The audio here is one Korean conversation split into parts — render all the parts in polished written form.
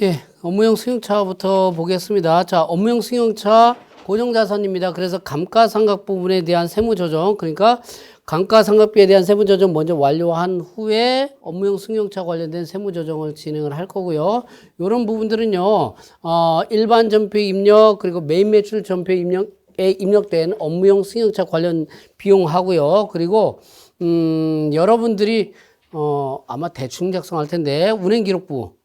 예, 업무용 승용차부터 보겠습니다. 자, 업무용 승용차 고정자산입니다. 그래서 감가상각 부분에 대한 세무조정, 그러니까 감가상각비에 대한 세무조정 먼저 완료한 후에 업무용 승용차 관련된 세무조정을 진행을 할 거고요. 이런 부분들은요, 일반 전표 입력, 그리고 메인 매출 전표 입력에 입력된 업무용 승용차 관련 비용하고요. 그리고, 여러분들이, 아마 대충 작성할 텐데, 운행기록부,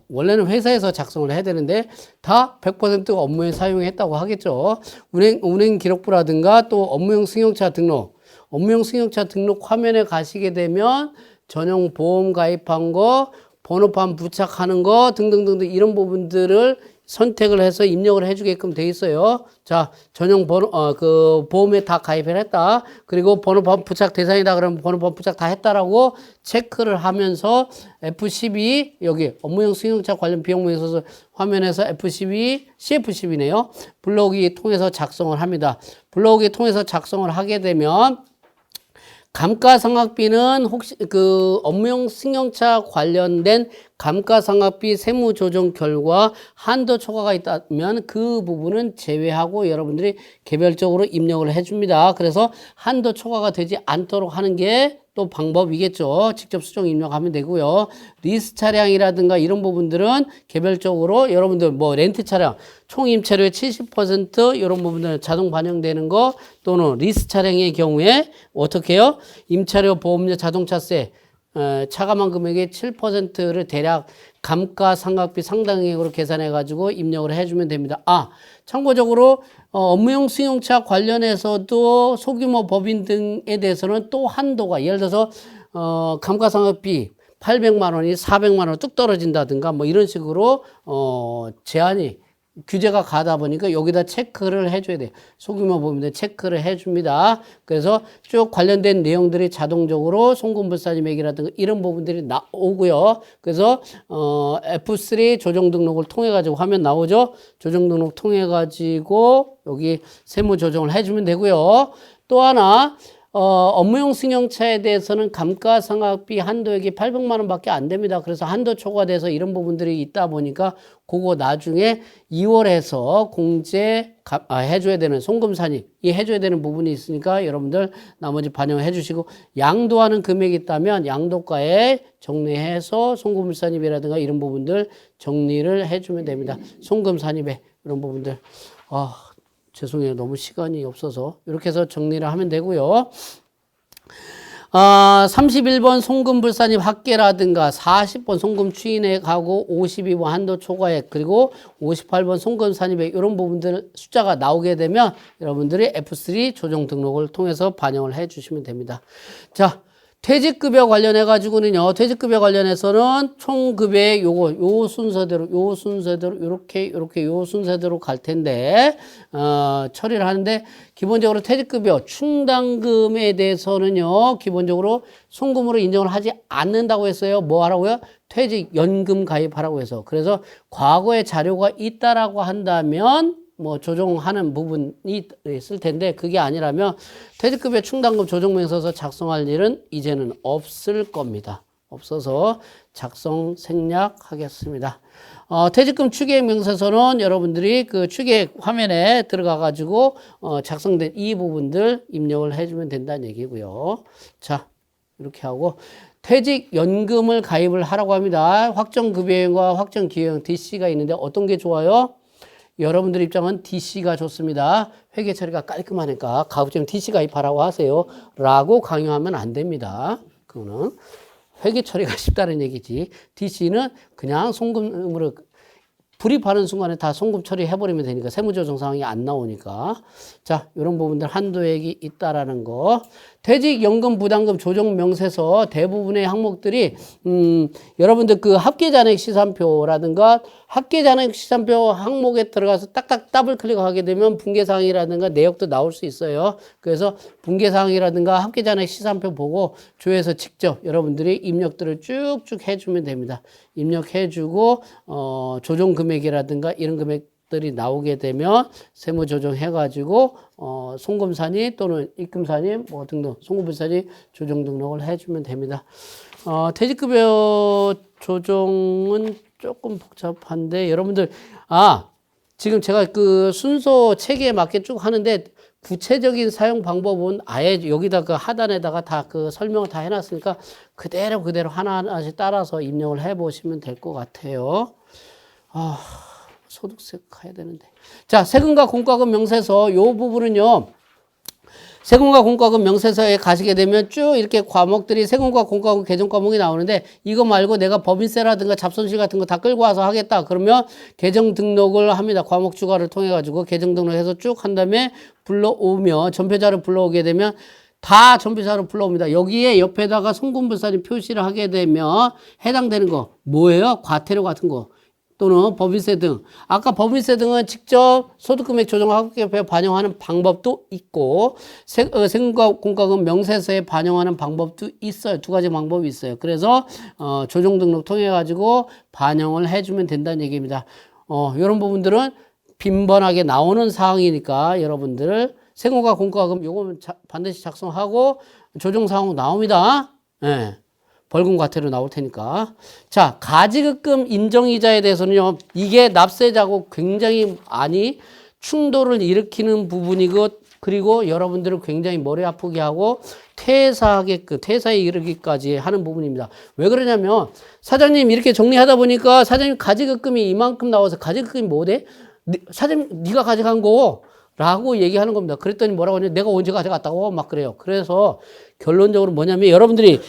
원래는 회사에서 작성을 해야 되는데 다 100% 업무에 사용했다고 하겠죠. 운행 기록부라든가 또 업무용 승용차 등록, 업무용 승용차 등록 화면에 가시게 되면 전용 보험 가입한 거, 번호판 부착하는 거 등등등등 이런 부분들을 선택을 해서 입력을 해주게끔 돼 있어요. 자, 전용 보험에 다 가입을 했다. 그리고 번호판 부착 대상이다. 그러면 번호판 부착 다 했다라고 체크를 하면서 F12, 여기 업무용 승용차 관련 비용에 있어서 화면에서 F12, CF12네요. 블록이 통해서 작성을 합니다. 블록이 통해서 작성을 하게 되면 감가상각비는 혹시 그 업무용 승용차 관련된 감가상각비 세무조정 결과 한도 초과가 있다면 그 부분은 제외하고 여러분들이 개별적으로 입력을 해줍니다. 그래서 한도 초과가 되지 않도록 하는 게 또 방법이겠죠. 직접 수정 입력하면 되고요. 리스 차량이라든가 이런 부분들은 개별적으로 여러분들 뭐 렌트 차량, 총 임차료의 70% 이런 부분들은 자동 반영되는 거 또는 리스 차량의 경우에 어떻게 해요? 임차료, 보험료, 자동차세 차감한 금액의 7%를 대략 감가상각비 상당액으로 계산해가지고 입력을 해주면 됩니다. 참고적으로 업무용 승용차 관련해서도 소규모 법인 등에 대해서는 또 한도가 예를 들어서 감가상각비 800만 원이 400만 원 뚝 떨어진다든가 뭐 이런 식으로 제한이 규제가 가다 보니까 여기다 체크를 해줘야 돼요. 소규모 보험들 체크를 해줍니다. 그래서 쭉 관련된 내용들이 자동적으로 송금불산임액이라든가 이런 부분들이 나오고요. 그래서 F3 조정 등록을 통해 가지고 화면 나오죠. 조정 등록 통해 가지고 여기 세무 조정을 해주면 되고요. 또 하나 업무용 승용차에 대해서는 감가상각비 한도액이 800만 원밖에 안 됩니다. 그래서 한도 초과돼서 이런 부분들이 있다 보니까 그거 나중에 2월에서 공제 해줘야 되는 송금산입 이 해줘야 되는 부분이 있으니까 여러분들 나머지 반영해 주시고 양도하는 금액이 있다면 양도가에 정리해서 송금산입이라든가 이런 부분들 정리를 해주면 됩니다. 송금산입에 이런 부분들 죄송해요. 너무 시간이 없어서 이렇게 해서 정리를 하면 되고요. 31번 송금불산입 합계라든가 40번 송금 추인액하고 52번 한도 초과액 그리고 58번 송금산입액 이런 부분들 숫자가 나오게 되면 여러분들이 F3 조정 등록을 통해서 반영을 해 주시면 됩니다. 자, 퇴직급여 관련해 가지고는요. 퇴직급여 관련해서는 총급여의 요 순서대로 이렇게 요 순서대로 갈 텐데 처리를 하는데 기본적으로 퇴직급여 충당금에 대해서는요. 기본적으로 송금으로 인정을 하지 않는다고 했어요. 뭐 하라고요? 퇴직연금 가입하라고 해서. 그래서 과거에 자료가 있다라고 한다면 뭐 조정하는 부분이 있을 텐데 그게 아니라면 퇴직급여 충당금 조정명서서 작성할 일은 이제는 없을 겁니다. 없어서 작성 생략하겠습니다. 퇴직금 추계액 명세서는 여러분들이 그 추계액 화면에 들어가 가지고 작성된 이 부분들 입력을 해주면 된다는 얘기고요. 자, 이렇게 하고 퇴직연금을 가입을 하라고 합니다. 확정급여형과 확정기여형 DC가 있는데 어떤 게 좋아요? 여러분들 입장은 DC가 좋습니다. 회계 처리가 깔끔하니까 가급적 DC 가입하라고 하세요. 라고 강요하면 안 됩니다. 그거는 회계 처리가 쉽다는 얘기지. DC는 그냥 송금으로 불입하는 순간에 다 송금 처리해버리면 되니까 세무조정 상황이 안 나오니까. 자, 이런 부분들 한도액이 있다라는 거. 퇴직연금 부담금 조정 명세서 대부분의 항목들이 여러분들 그 합계잔액 시산표라든가 합계잔액 시산표 항목에 들어가서 딱딱 더블 클릭하게 되면 분계사항이라든가 내역도 나올 수 있어요. 그래서 분계사항이라든가 합계잔액 시산표 보고 조회해서 직접 여러분들이 입력들을 쭉쭉 해주면 됩니다. 입력해주고 조정 금액이라든가 이런 금액 것들이 나오게 되면 세무 조정해가지고 송금산이 또는 입금산이 뭐 등등 송금불산이 조정 등록을 해주면 됩니다. 퇴직급여 조정은 조금 복잡한데 여러분들 지금 제가 그 순서 체계에 맞게 쭉 하는데 구체적인 사용 방법은 아예 여기다 그 하단에다가 다 그 설명을 다 해놨으니까 그대로 하나하나씩 따라서 입력을 해보시면 될 것 같아요. 소득세 가야 되는데. 자, 세금과 공과금 명세서 요 부분은요. 세금과 공과금 명세서에 가시게 되면 쭉 이렇게 과목들이 세금과 공과금 개정 과목이 나오는데 이거 말고 내가 법인세라든가 잡손실 같은 거 다 끌고 와서 하겠다. 그러면 개정 등록을 합니다. 과목 추가를 통해 가지고 개정 등록해서 쭉 한 다음에 불러오면 전표자를 불러오게 되면 다 전표자로 불러옵니다. 여기에 옆에다가 송금불산이 표시를 하게 되면 해당되는 거 뭐예요? 과태료 같은 거. 또는 법인세 등. 아까 법인세 등은 직접 소득금액 조정학급여에 반영하는 방법도 있고 세금과 공과금 명세서에 반영하는 방법도 있어요. 두 가지 방법이 있어요. 그래서 조정 등록 통해 가지고 반영을 해주면 된다는 얘기입니다. 이런 부분들은 빈번하게 나오는 사항이니까 여러분들 세금과 공과금 요거는 반드시 작성하고 조정 사항 나옵니다. 네. 벌금 과태료 나올 테니까. 자, 가지급금 인정이자에 대해서는요, 이게 납세자하고 굉장히 많이 충돌을 일으키는 부분이고, 그리고 여러분들을 굉장히 머리 아프게 하고 퇴사에 이르기까지 하는 부분입니다. 왜 그러냐면, 사장님 이렇게 정리하다 보니까 사장님 가지급금이 이만큼 나와서 가지급금이 뭐 돼? 사장님, 네가 가져간 거. 라고 얘기하는 겁니다. 그랬더니 뭐라고 하냐면, 내가 언제 가져갔다고 막 그래요. 그래서 결론적으로 뭐냐면, 여러분들이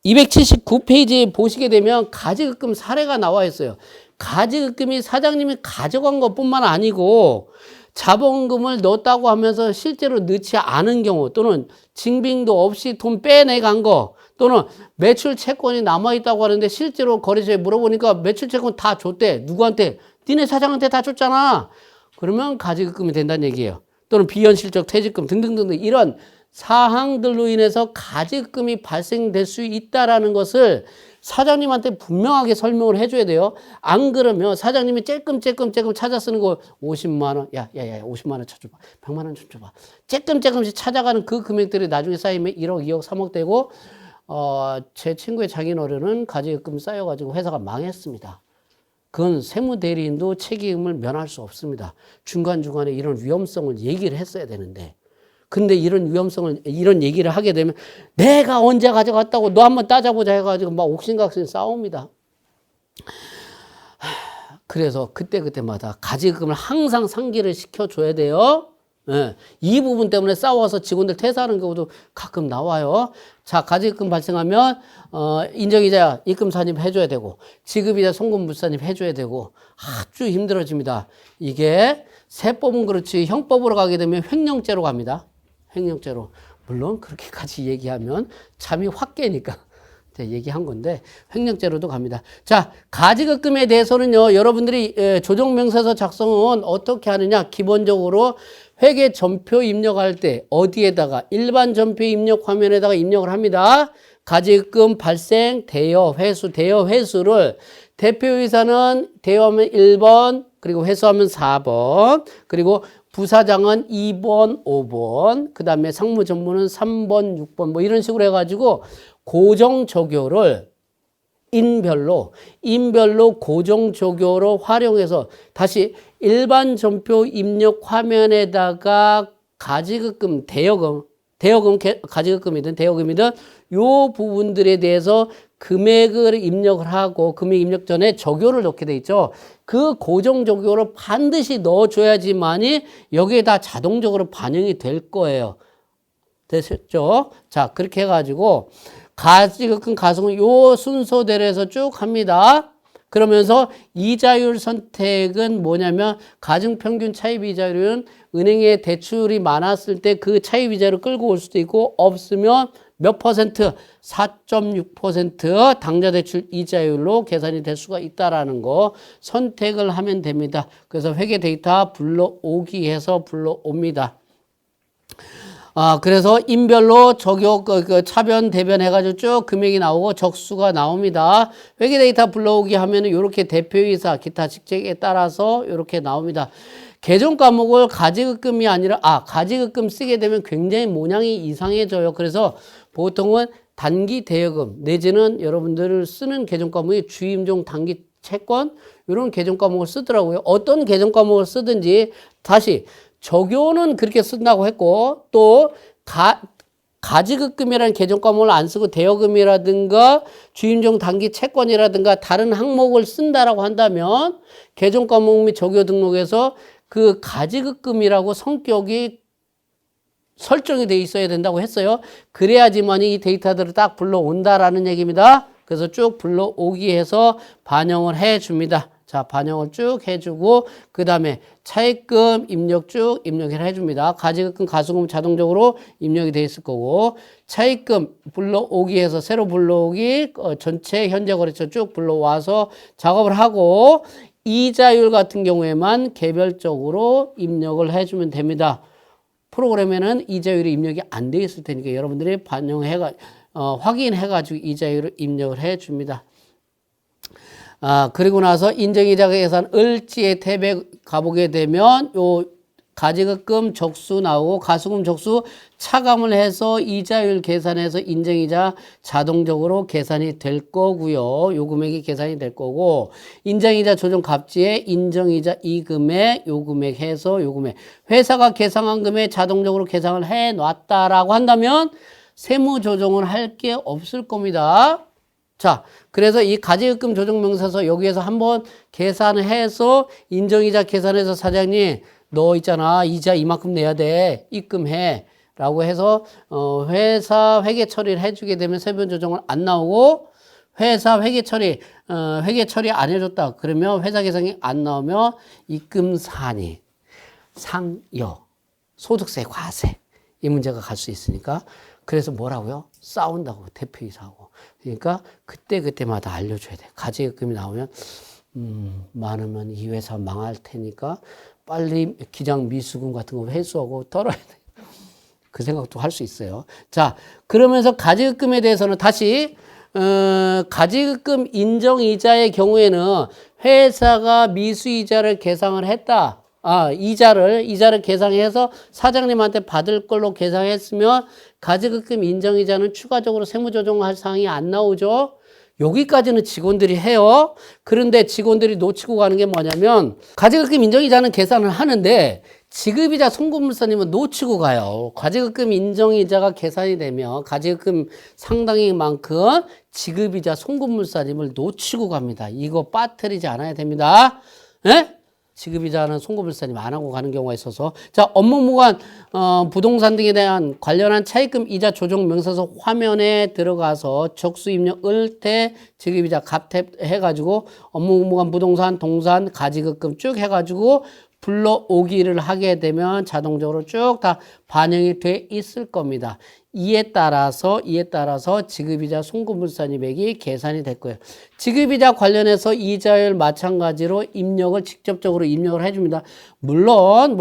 279페이지 보시게 되면 가지급금 사례가 나와 있어요. 가지급금이 사장님이 가져간 것뿐만 아니고 자본금을 넣었다고 하면서 실제로 넣지 않은 경우 또는 징빙도 없이 돈 빼내간 거 또는 매출 채권이 남아있다고 하는데 실제로 거래처에 물어보니까 매출 채권 다 줬대. 누구한테? 니네 사장한테 다 줬잖아. 그러면 가지급금이 된다는 얘기예요. 또는 비현실적 퇴직금 등등등등 이런 사항들로 인해서 가지급금이 발생될 수 있다라는 것을 사장님한테 분명하게 설명을 해줘야 돼요. 안 그러면 사장님이 쬐끔 찾아 쓰는 거 50만 원, 야, 50만 원 쳐줘봐. 100만 원 좀 줘봐. 쬐끔씩 찾아가는 그 금액들이 나중에 쌓이면 1억, 2억, 3억 되고 제 친구의 장인어른은 가지급금 쌓여가지고 회사가 망했습니다. 그건 세무대리인도 책임을 면할 수 없습니다. 중간중간에 이런 위험성을 얘기를 했어야 되는데 근데 이런 위험성을, 이런 얘기를 하게 되면 내가 언제 가져갔다고 너 한번 따져보자 해가지고 막 옥신각신 싸웁니다. 그래서 그때마다 가지급금을 항상 상기를 시켜줘야 돼요. 네. 이 부분 때문에 싸워서 직원들 퇴사하는 경우도 가끔 나와요. 자, 가지급금 발생하면 인정이자 입금 산입 해줘야 되고 지급이자 송금 산입 해줘야 되고 아주 힘들어집니다. 이게 세법은 그렇지 형법으로 가게 되면 횡령죄로 갑니다. 횡령죄로. 물론 그렇게까지 얘기하면 잠이 확 깨니까 얘기한 건데 횡령죄로도 갑니다. 자, 가지급금에 대해서는요. 여러분들이 조정명세서 작성은 어떻게 하느냐. 기본적으로 회계 전표 입력할 때 어디에다가 일반 전표 입력 화면에다가 입력을 합니다. 가지급금 발생 대여 회수를 대표이사는 대여하면 1번 그리고 회수하면 4번 그리고 부사장은 2번, 5번, 그 다음에 상무전문은 3번, 6번, 뭐 이런 식으로 해가지고 고정조교를 인별로 고정조교로 활용해서 다시 일반 전표 입력 화면에다가 가지급금, 대여금, 가지급금이든 대여금이든 요 부분들에 대해서 금액을 입력을 하고 금액 입력 전에 조교를 넣게 돼 있죠. 그 고정 조교를 반드시 넣어줘야지만이 여기에 다 자동적으로 반영이 될 거예요. 됐죠? 자, 그렇게 해가지고 가지급금 가성은 요 순서대로 해서 쭉 합니다. 그러면서 이자율 선택은 뭐냐면 가중평균 차입 이자율은 은행에 대출이 많았을 때 그 차입 이자율을 끌고 올 수도 있고 없으면 몇 퍼센트? 4.6% 당좌대출 이자율로 계산이 될 수가 있다라는 거 선택을 하면 됩니다. 그래서 회계 데이터 불러오기 해서 불러옵니다. 그래서 인별로 적용, 차변, 대변 해가지고 쭉 금액이 나오고 적수가 나옵니다. 회계 데이터 불러오기 하면은 이렇게 대표이사, 기타 직책에 따라서 이렇게 나옵니다. 계정 과목을 가지급금이 아니라, 가지급금 쓰게 되면 굉장히 모양이 이상해져요. 그래서 보통은 단기 대여금, 내지는 여러분들을 쓰는 계정 과목이 주임종 단기 채권, 이런 계정 과목을 쓰더라고요. 어떤 계정 과목을 쓰든지 다시 적용은 그렇게 쓴다고 했고, 또 가지급금이라는 계정 과목을 안 쓰고 대여금이라든가 주임종 단기 채권이라든가 다른 항목을 쓴다라고 한다면 계정 과목 및 적용 등록에서 그 가지급금이라고 성격이 설정이 돼 있어야 된다고 했어요. 그래야지만 이 데이터들을 딱 불러온다라는 얘기입니다. 그래서 쭉 불러오기 해서 반영을 해줍니다. 자, 반영을 쭉 해주고 그 다음에 차입금 입력 쭉 입력을 해줍니다. 가지급금, 가수금 자동적으로 입력이 돼 있을 거고 차입금 불러오기 해서 새로 불러오기 전체 현재 거래처 쭉 불러와서 작업을 하고 이자율 같은 경우에만 개별적으로 입력을 해주면 됩니다. 프로그램에는 이자율이 입력이 안 돼 있을 테니까 여러분들이 확인해가지고 이자율을 입력을 해줍니다. 그리고 나서 인정이자 계산 을지의 탭에 가보게 되면 요 가지급금 적수 나오고 가수금 적수 차감을 해서 이자율 계산해서 인정이자 자동적으로 계산이 될 거고요. 요 금액이 계산이 될 거고 인정이자 조정 갑지에 인정이자 이 금액 요 금액 해서 요 금액 회사가 계상한 금액 자동적으로 계상을 해 놨다라고 한다면 세무 조정을 할 게 없을 겁니다. 자, 그래서 이 가지급금 조정명세서 여기에서 한번 계산을 해서 인정이자 계산해서 사장님 너 있잖아 이자 이만큼 내야 돼 입금해 라고 해서 회사 회계 처리를 해주게 되면 세변 조정을 안 나오고 회사 회계 처리 안 해줬다 그러면 회사 계산이 안 나오면 입금사니 상여 소득세 과세 이 문제가 갈 수 있으니까 그래서 뭐라고요? 싸운다고 대표이사하고 그러니까 그때마다 알려줘야 돼. 가지급금이 나오면 많으면 이 회사 망할 테니까 빨리 기장 미수금 같은 거 회수하고 털어야 돼. 그 생각도 할 수 있어요. 자, 그러면서 가지급금에 대해서는 다시 가지급금 인정이자의 경우에는 회사가 미수이자를 계상을 했다. 이자를 계상해서 사장님한테 받을 걸로 계상했으면 가지급금 인정이자는 추가적으로 세무조정할 사항이 안 나오죠. 여기까지는 직원들이 해요. 그런데 직원들이 놓치고 가는 게 뭐냐면 가지급금 인정이자는 계산을 하는데 지급이자 송금물사님은 놓치고 가요. 가지급금 인정이자가 계산이 되면 가지급금 상당히만큼 지급이자 송금물사님을 놓치고 갑니다. 이거 빠뜨리지 않아야 됩니다. 예? 지급이자는 송금물사님 안 하고 가는 경우가 있어서 자 업무무관 부동산 등에 대한 관련한 차입금 이자 조정 명세서 화면에 들어가서 적수 입력 을태 지급이자 갑탭 해가지고 업무무관 부동산 동산 가지급금 쭉 해가지고 불러오기를 하게 되면 자동적으로 쭉 다 반영이 돼 있을 겁니다. 이에 따라서 지급이자 송금물사님액이 계산이 될 거예요. 지급이자 관련해서 이자율 마찬가지로 입력을 직접적으로 입력을 해줍니다. 물론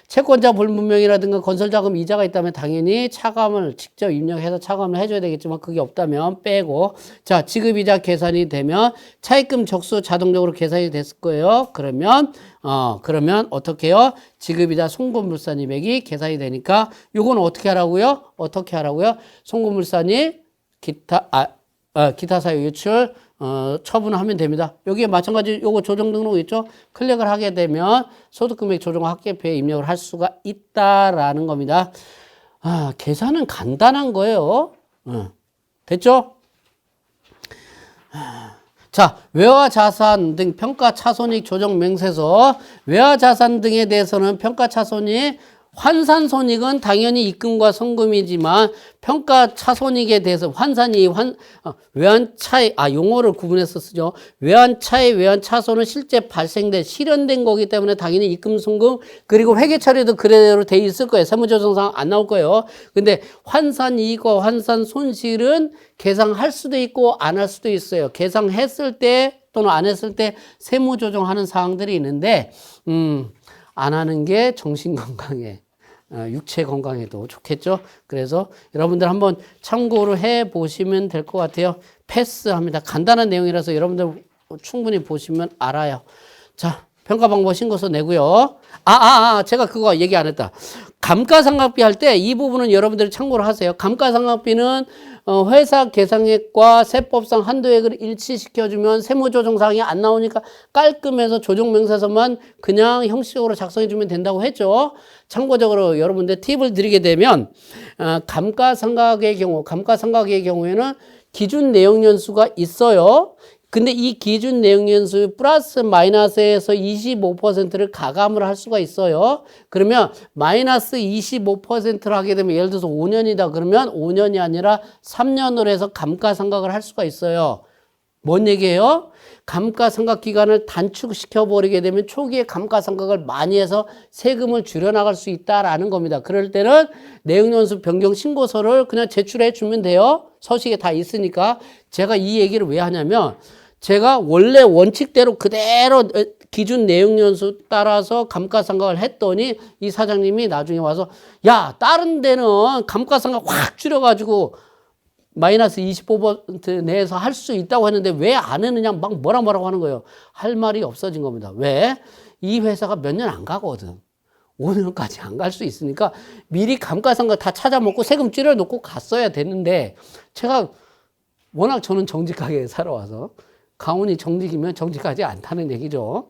채권자 불분명이라든가 건설자금 이자가 있다면 당연히 차감을 직접 입력해서 차감을 해줘야 되겠지만 그게 없다면 빼고 자 지급이자 계산이 되면 차입금 적수 자동적으로 계산이 됐을 거예요. 그러면 어떻게 해요? 지급이자 송금물사님액이 계산이 되니까 요건 어떻게 하라고요? 송금물사님 기타 사유 유출 처분하면 됩니다. 여기에 마찬가지 요거 조정 등록 있죠? 클릭을 하게 되면 소득금액 조정 합계표에 입력을 할 수가 있다라는 겁니다. 계산은 간단한 거예요. 됐죠? 자, 외화자산 등 평가차손익 조정명세서 외화자산 등에 대해서는 평가차손익 환산손익은 당연히 입금과 송금이지만 평가차손익에 대해서 외환차익 용어를 구분해서 쓰죠. 외환차익, 외환차손은 실제 발생된 실현된 거기 때문에 당연히 입금, 송금 그리고 회계 처리도 그대로 돼 있을 거예요. 세무조정상 안 나올 거예요. 근데 환산이익과 환산손실은 계상할 수도 있고 안 할 수도 있어요. 계상했을 때 또는 안 했을 때 세무조정하는 사항들이 있는데 안 하는 게 정신건강에 육체 건강에도 좋겠죠. 그래서 여러분들 한번 참고를 해 보시면 될 것 같아요. 패스합니다. 간단한 내용이라서 여러분들 충분히 보시면 알아요. 자, 평가 방법 신고서 내고요. 제가 그거 얘기 안 했다. 감가상각비 할 때 이 부분은 여러분들이 참고를 하세요. 감가상각비는 회사 계상액과 세법상 한도액을 일치시켜주면 세무조정사항이 안 나오니까 깔끔해서 조정명세서만 그냥 형식적으로 작성해주면 된다고 했죠. 참고적으로 여러분들 팁을 드리게 되면 감가상각의 경우에는 기준 내용연수가 있어요. 근데 이 기준 내용연수 플러스 마이너스에서 25%를 가감을 할 수가 있어요. 그러면 마이너스 25%를 하게 되면 예를 들어서 5년이다 그러면 5년이 아니라 3년으로 해서 감가상각을 할 수가 있어요. 뭔 얘기예요? 감가상각 기간을 단축시켜 버리게 되면 초기에 감가상각을 많이 해서 세금을 줄여나갈 수 있다라는 겁니다. 그럴 때는 내용연수 변경 신고서를 그냥 제출해 주면 돼요. 서식에 다 있으니까. 제가 이 얘기를 왜 하냐면 제가 원래 원칙대로 그대로 기준 내용연수 따라서 감가상각을 했더니 이 사장님이 나중에 와서 야, 다른 데는 감가상각 확 줄여가지고 마이너스 25% 내에서 할 수 있다고 했는데 왜 안 했느냐 막 뭐라고 하는 거예요. 할 말이 없어진 겁니다. 왜? 이 회사가 몇 년 안 가거든. 5년까지 안 갈 수 있으니까 미리 감가상각 다 찾아먹고 세금 줄여놓고 갔어야 되는데 제가 워낙 저는 정직하게 살아와서 가훈이 정직이면 정직하지 않다는 얘기죠.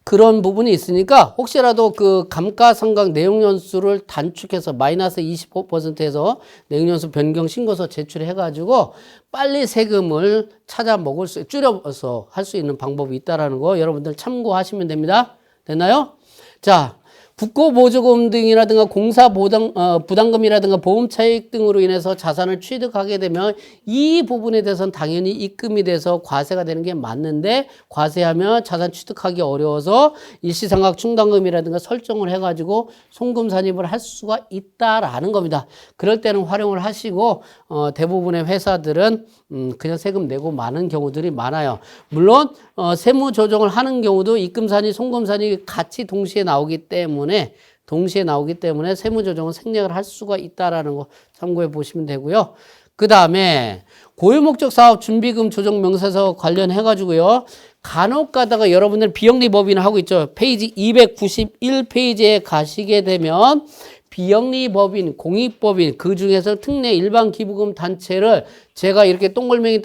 그런 부분이 있으니까 혹시라도 그 감가상각 내용연수를 단축해서 마이너스 25%에서 내용연수 변경 신고서 제출해가지고 빨리 세금을 줄여서 할 수 있는 방법이 있다라는 거 여러분들 참고하시면 됩니다. 됐나요? 자, 국고보조금 등이라든가 부담금이라든가 보험 차익 등으로 인해서 자산을 취득하게 되면 이 부분에 대해서는 당연히 입금이 돼서 과세가 되는 게 맞는데 과세하면 자산 취득하기 어려워서 일시상각 충당금이라든가 설정을 해가지고 송금 산입을 할 수가 있다라는 겁니다. 그럴 때는 활용을 하시고 대부분의 회사들은 그냥 세금 내고 마는 경우들이 많아요. 물론 세무 조정을 하는 경우도 입금산이 송금산이 같이 동시에 나오기 때문에 세무조정은 생략을 할 수가 있다라는 거 참고해 보시면 되고요. 그 다음에 고유목적 사업 준비금 조정 명세서 관련해 가지고요. 간혹 가다가 여러분들 비영리 법인 하고 있죠. 페이지 291페이지에 가시게 되면 비영리 법인, 공익법인 그 중에서 특례 일반 기부금 단체를 제가 이렇게 동글맹이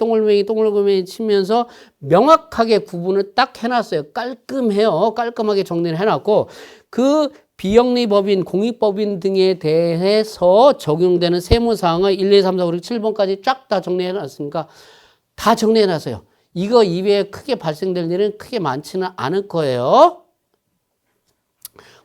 치면서 명확하게 구분을 딱 해놨어요. 깔끔해요. 깔끔하게 정리를 해놨고 그 비영리 법인, 공익법인 등에 대해서 적용되는 세무사항을 1, 2, 3, 4, 5, 6, 7번까지 쫙 다 정리해놨으니까 다 정리해놨어요. 이거 이외에 크게 발생될 일은 크게 많지는 않을 거예요.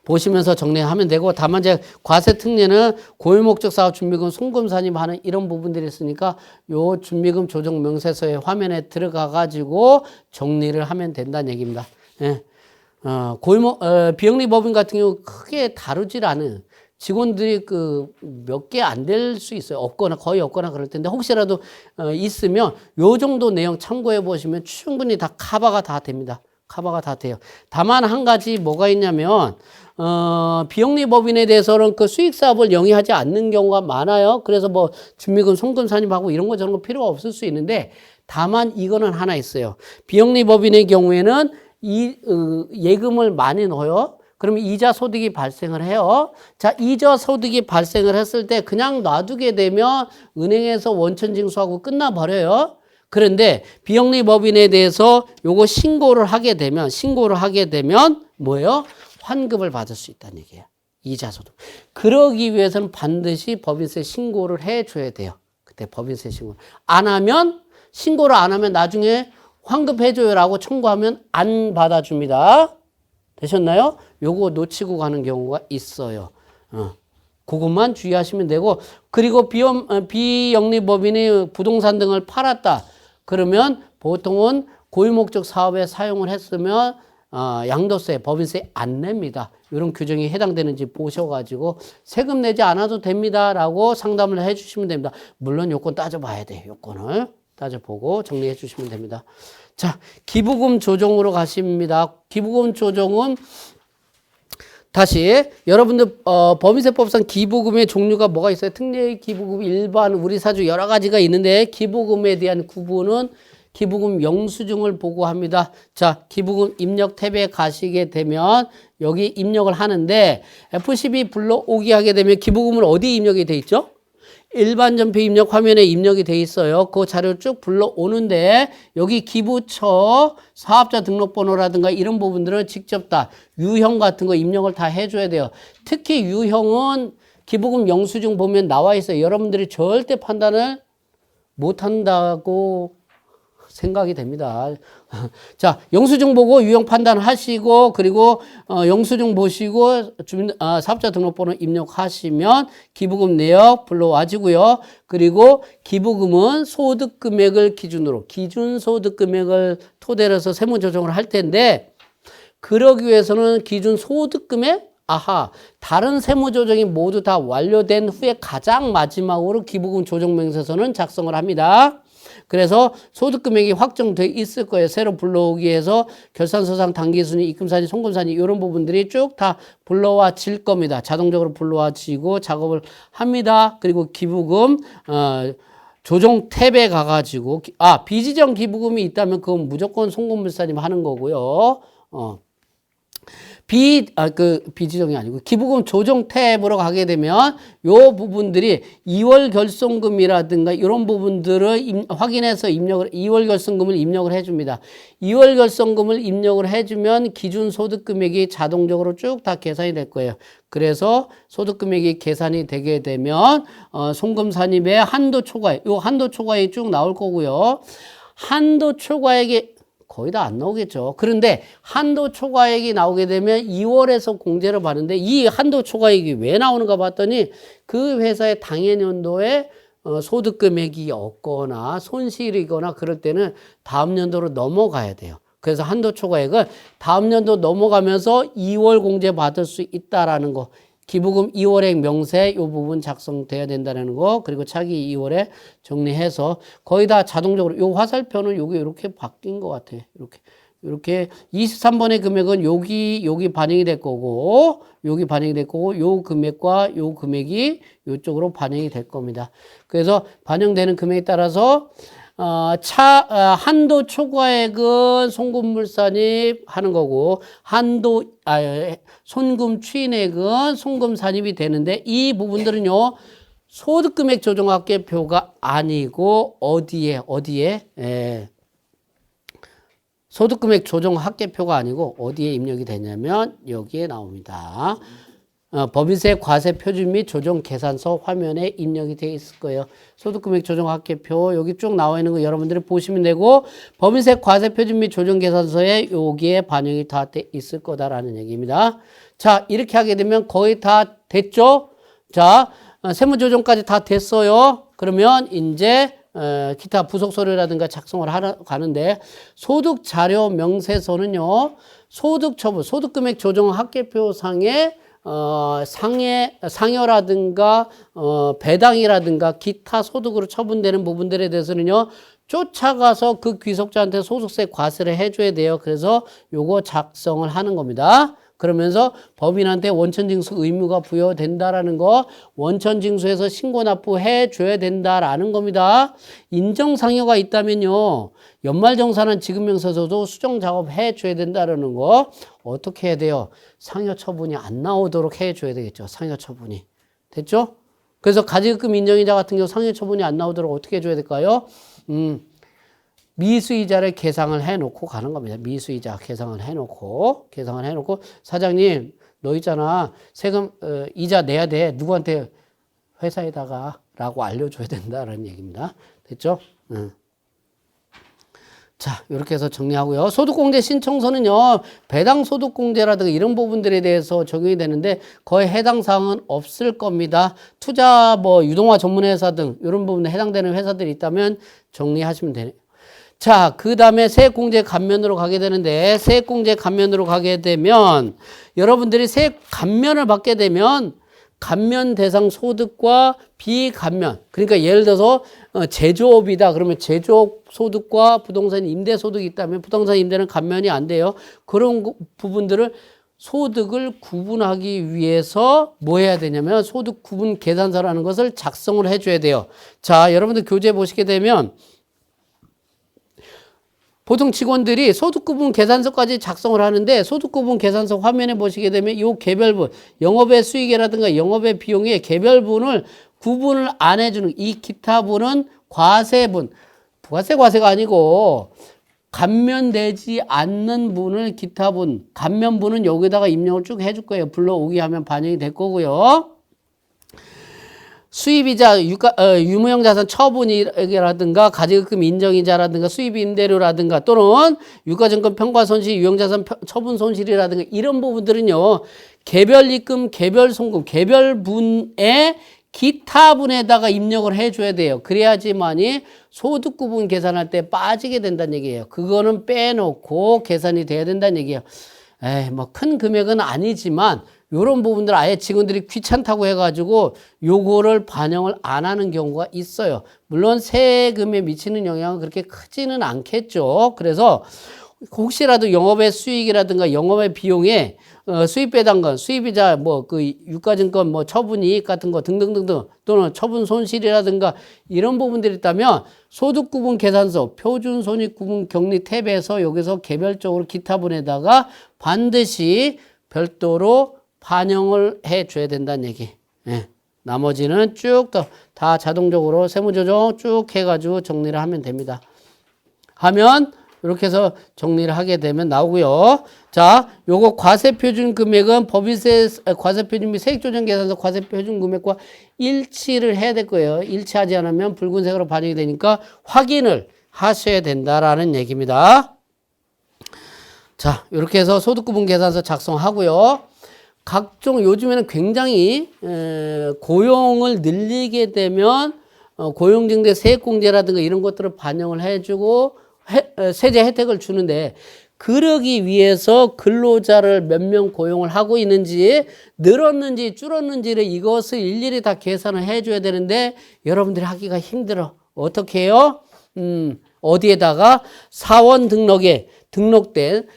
보시면서 정리하면 되고 다만 이제 과세 특례는 고유목적 사업 준비금 송금 산입하는 이런 부분들이 있으니까 요 준비금 조정 명세서의 화면에 들어가 가지고 정리를 하면 된다는 얘기입니다. 예. 비영리 법인 같은 경우 크게 다루질 않은 직원들이 몇 개 안 될 수 있어요. 없거나 거의 없거나 그럴 텐데 혹시라도 있으면 요 정도 내용 참고해 보시면 충분히 다 커버가 다 됩니다. 커버가 다 돼요. 다만 한 가지 뭐가 있냐면 비영리 법인에 대해서는 그 수익 사업을 영위하지 않는 경우가 많아요. 그래서 뭐 준비금 송금 산입하고 이런 거 저런 거 필요가 없을 수 있는데 다만 이거는 하나 있어요. 비영리 법인의 경우에는 예금을 많이 넣어요. 그러면 이자 소득이 발생을 해요. 자, 이자 소득이 발생을 했을 때 그냥 놔두게 되면 은행에서 원천 징수하고 끝나버려요. 그런데 비영리 법인에 대해서 요거 신고를 하게 되면 뭐예요? 환급을 받을 수 있다는 얘기예요. 이자 소득. 그러기 위해서는 반드시 법인세 신고를 해줘야 돼요. 그때 법인세 신고를 안 하면 나중에 환급해줘요라고 청구하면 안 받아줍니다. 되셨나요? 요거 놓치고 가는 경우가 있어요. 그것만 주의하시면 되고 그리고 비영리법인이 부동산 등을 팔았다. 그러면 보통은 고유목적 사업에 사용을 했으면 양도세, 법인세 안 냅니다. 이런 규정이 해당되는지 보셔가지고 세금 내지 않아도 됩니다라고 상담을 해주시면 됩니다. 물론 요건 따져봐야 돼요. 요건을 따져보고 정리해 주시면 됩니다. 자, 기부금 조정으로 가십니다. 기부금 조정은 다시 여러분들 법인세법상 기부금의 종류가 뭐가 있어요? 특례 기부금, 일반, 우리 사주 여러 가지가 있는데 기부금에 대한 구분은 기부금 영수증을 보고 합니다. 자, 기부금 입력 탭에 가시게 되면 여기 입력을 하는데 F12 불러오기 하게 되면 기부금은 어디 입력이 돼 있죠? 일반 전표 입력 화면에 입력이 돼 있어요. 그 자료를 쭉 불러오는데 여기 기부처, 사업자 등록번호라든가 이런 부분들은 직접 다 유형 같은 거 입력을 다 해줘야 돼요. 특히 유형은 기부금 영수증 보면 나와 있어요. 여러분들이 절대 판단을 못한다고 생각이 됩니다. 자, 영수증 보고 유형 판단하시고 그리고 영수증 보시고 사업자 등록번호 입력하시면 기부금 내역 불러와지고요. 그리고 기부금은 소득 금액을 기준으로 기준 소득 금액을 토대로 해서 세무 조정을 할 텐데 그러기 위해서는 기준 소득 금액 다른 세무 조정이 모두 다 완료된 후에 가장 마지막으로 기부금 조정 명세서는 작성을 합니다. 그래서 소득금액이 확정돼 있을 거예요. 새로 불러오기 위해서 결산서상 당기순위, 입금산위, 송금산위 이런 부분들이 쭉 다 불러와질 겁니다. 자동적으로 불러와지고 작업을 합니다. 그리고 기부금 조정 탭에 가가지고 비지정 기부금이 있다면 그건 무조건 송금물산임 하는 거고요. 비지정이 아니고 기부금 조정 탭으로 가게 되면 요 부분들이 2월 결손금이라든가 이런 부분들을 확인해서 2월 결손금을 입력을 해줍니다. 2월 결손금을 입력을 해주면 기준 소득금액이 자동적으로 쭉 다 계산이 될 거예요. 그래서 소득금액이 계산이 되게 되면 송금산입의 한도 초과액, 요 한도 초과액이 쭉 나올 거고요. 한도 초과액이 거의 다 안 나오겠죠. 그런데 한도 초과액이 나오게 되면 2월에서 공제를 받는데 이 한도 초과액이 왜 나오는가 봤더니 그 회사의 당해년도에 소득 금액이 없거나 손실이거나 그럴 때는 다음 연도로 넘어가야 돼요. 그래서 한도 초과액은 다음 연도 넘어가면서 2월 공제 받을 수 있다라는 거. 기부금 2월액 명세 이 부분 작성돼야 된다는 거. 그리고 차기 2월에 정리해서 거의 다 자동적으로 요 화살표는 요게 이렇게 바뀐 것 같아요. 이렇게 23번의 금액은 여기 반영이 될 거고 여기 반영이 될 거고 요 금액과 요 금액이 요쪽으로 반영이 될 겁니다. 그래서 반영되는 금액에 따라서 한도 초과액은 송금물산입 하는 거고, 손금 추인액은 송금산입이 되는데, 이 부분들은요, 소득금액 조정합계표가 아니고, 어디에? 소득금액 조정합계표가 아니고, 어디에 입력이 되냐면, 여기에 나옵니다. 법인세 과세 표준 및 조정 계산서 화면에 입력이 되어 있을 거예요. 소득금액 조정 합계표 여기 쭉 나와 있는 거 여러분들이 보시면 되고 법인세 과세 표준 및 조정 계산서에 여기에 반영이 다 돼 있을 거다라는 얘기입니다. 자, 이렇게 하게 되면 거의 다 됐죠? 자, 세무조정까지 다 됐어요. 그러면 이제 기타 부속 서류라든가 작성을 가는데 소득자료 명세서는요. 소득처분, 소득금액 조정 합계표상에 상여라든가 배당이라든가 기타 소득으로 처분되는 부분들에 대해서는요 쫓아가서 그 귀속자한테 소득세 과세를 해줘야 돼요. 그래서 요거 작성을 하는 겁니다. 그러면서 법인한테 원천징수 의무가 부여된다라는 거, 원천징수에서 신고 납부해 줘야 된다라는 겁니다. 인정상여가 있다면요, 연말정산한 지급명세서도 수정 작업 해 줘야 된다라는 거, 어떻게 해야 돼요? 상여 처분이 안 나오도록 해 줘야 되겠죠. 상여 처분이. 됐죠? 그래서 가지급금 인정이자 같은 경우 상여 처분이 안 나오도록 어떻게 해 줘야 될까요? 미수이자를 계상을 해놓고 가는 겁니다. 미수이자 계상을 해놓고 사장님 너 있잖아 세금 이자 내야 돼. 누구한테? 회사에다가 라고 알려줘야 된다라는 얘기입니다. 됐죠? 자, 이렇게 해서 정리하고요. 소득공제 신청서는요, 배당소득공제라든가 이런 부분들에 대해서 적용이 되는데 거의 해당 사항은 없을 겁니다. 투자, 유동화 전문회사 등 이런 부분에 해당되는 회사들이 있다면 정리하시면 되네요. 자, 그 다음에 세액공제 감면으로 가게 되는데, 세액공제 감면으로 가게 되면, 여러분들이 세액 감면을 받게 되면, 감면 대상 소득과 비감면. 그러니까 예를 들어서, 제조업이다. 그러면 제조업 소득과 부동산 임대 소득이 있다면, 부동산 임대는 감면이 안 돼요. 그런 부분들을 소득을 구분하기 위해서 뭐 해야 되냐면 소득 구분 계산서라는 것을 작성을 해줘야 돼요. 자, 여러분들 교재 보시게 되면 보통 직원들이 소득구분 계산서까지 작성을 하는데 소득구분 계산서 화면에 보시게 되면 이 개별분, 영업의 수익이라든가 영업의 비용의 개별분을 구분을 안 해주는 이 기타분은 과세분, 과세가 아니고 감면되지 않는 분을 기타분, 감면분은 여기다가 입력을 쭉 해줄 거예요. 불러오기 하면 반영이 될 거고요. 수입이자 유무형자산 처분이라든가 가지급금 인정이자라든가 수입 임대료라든가 또는 유가증권 평가손실, 유형자산 처분 손실이라든가 이런 부분들은요. 개별입금, 개별송금, 개별분의 기타분에다가 입력을 해줘야 돼요. 그래야지만이 소득구분 계산할 때 빠지게 된다는 얘기예요. 그거는 빼놓고 계산이 돼야 된다는 얘기예요. 뭐 큰 금액은 아니지만 요런 부분들 아예 직원들이 귀찮다고 해가지고 요거를 반영을 안 하는 경우가 있어요. 물론 세금에 미치는 영향은 그렇게 크지는 않겠죠. 그래서 혹시라도 영업의 수익이라든가 영업의 비용에 수입 배당금, 수입이자 뭐 그 유가증권 뭐 처분이익 같은 거 등등등등 또는 처분 손실이라든가 이런 부분들이 있다면 소득구분 계산서, 표준손익구분 격리 탭에서 여기서 개별적으로 기타분에다가 반드시 별도로 반영을 해줘야 된다는 얘기. 예. 나머지는 쭉 다 자동적으로 세무조정 쭉 해가지고 정리를 하면 됩니다. 하면 이렇게 해서 정리를 하게 되면 나오고요. 자, 요거 과세표준 금액은 법인세 과세표준 및 세액조정계산서 과세표준 금액과 일치를 해야 될 거예요. 일치하지 않으면 붉은색으로 반영이 되니까 확인을 하셔야 된다라는 얘기입니다. 자, 이렇게 해서 소득구분 계산서 작성하고요. 각종 요즘에는 굉장히 고용을 늘리게 되면 고용증대 세액공제라든가 이런 것들을 반영을 해주고 세제 혜택을 주는데 그러기 위해서 근로자를 몇 명 고용을 하고 있는지 늘었는지 줄었는지를 이것을 일일이 다 계산을 해줘야 되는데 여러분들이 하기가 힘들어. 어떻게 해요? 어디에다가 사원 등록에 등록된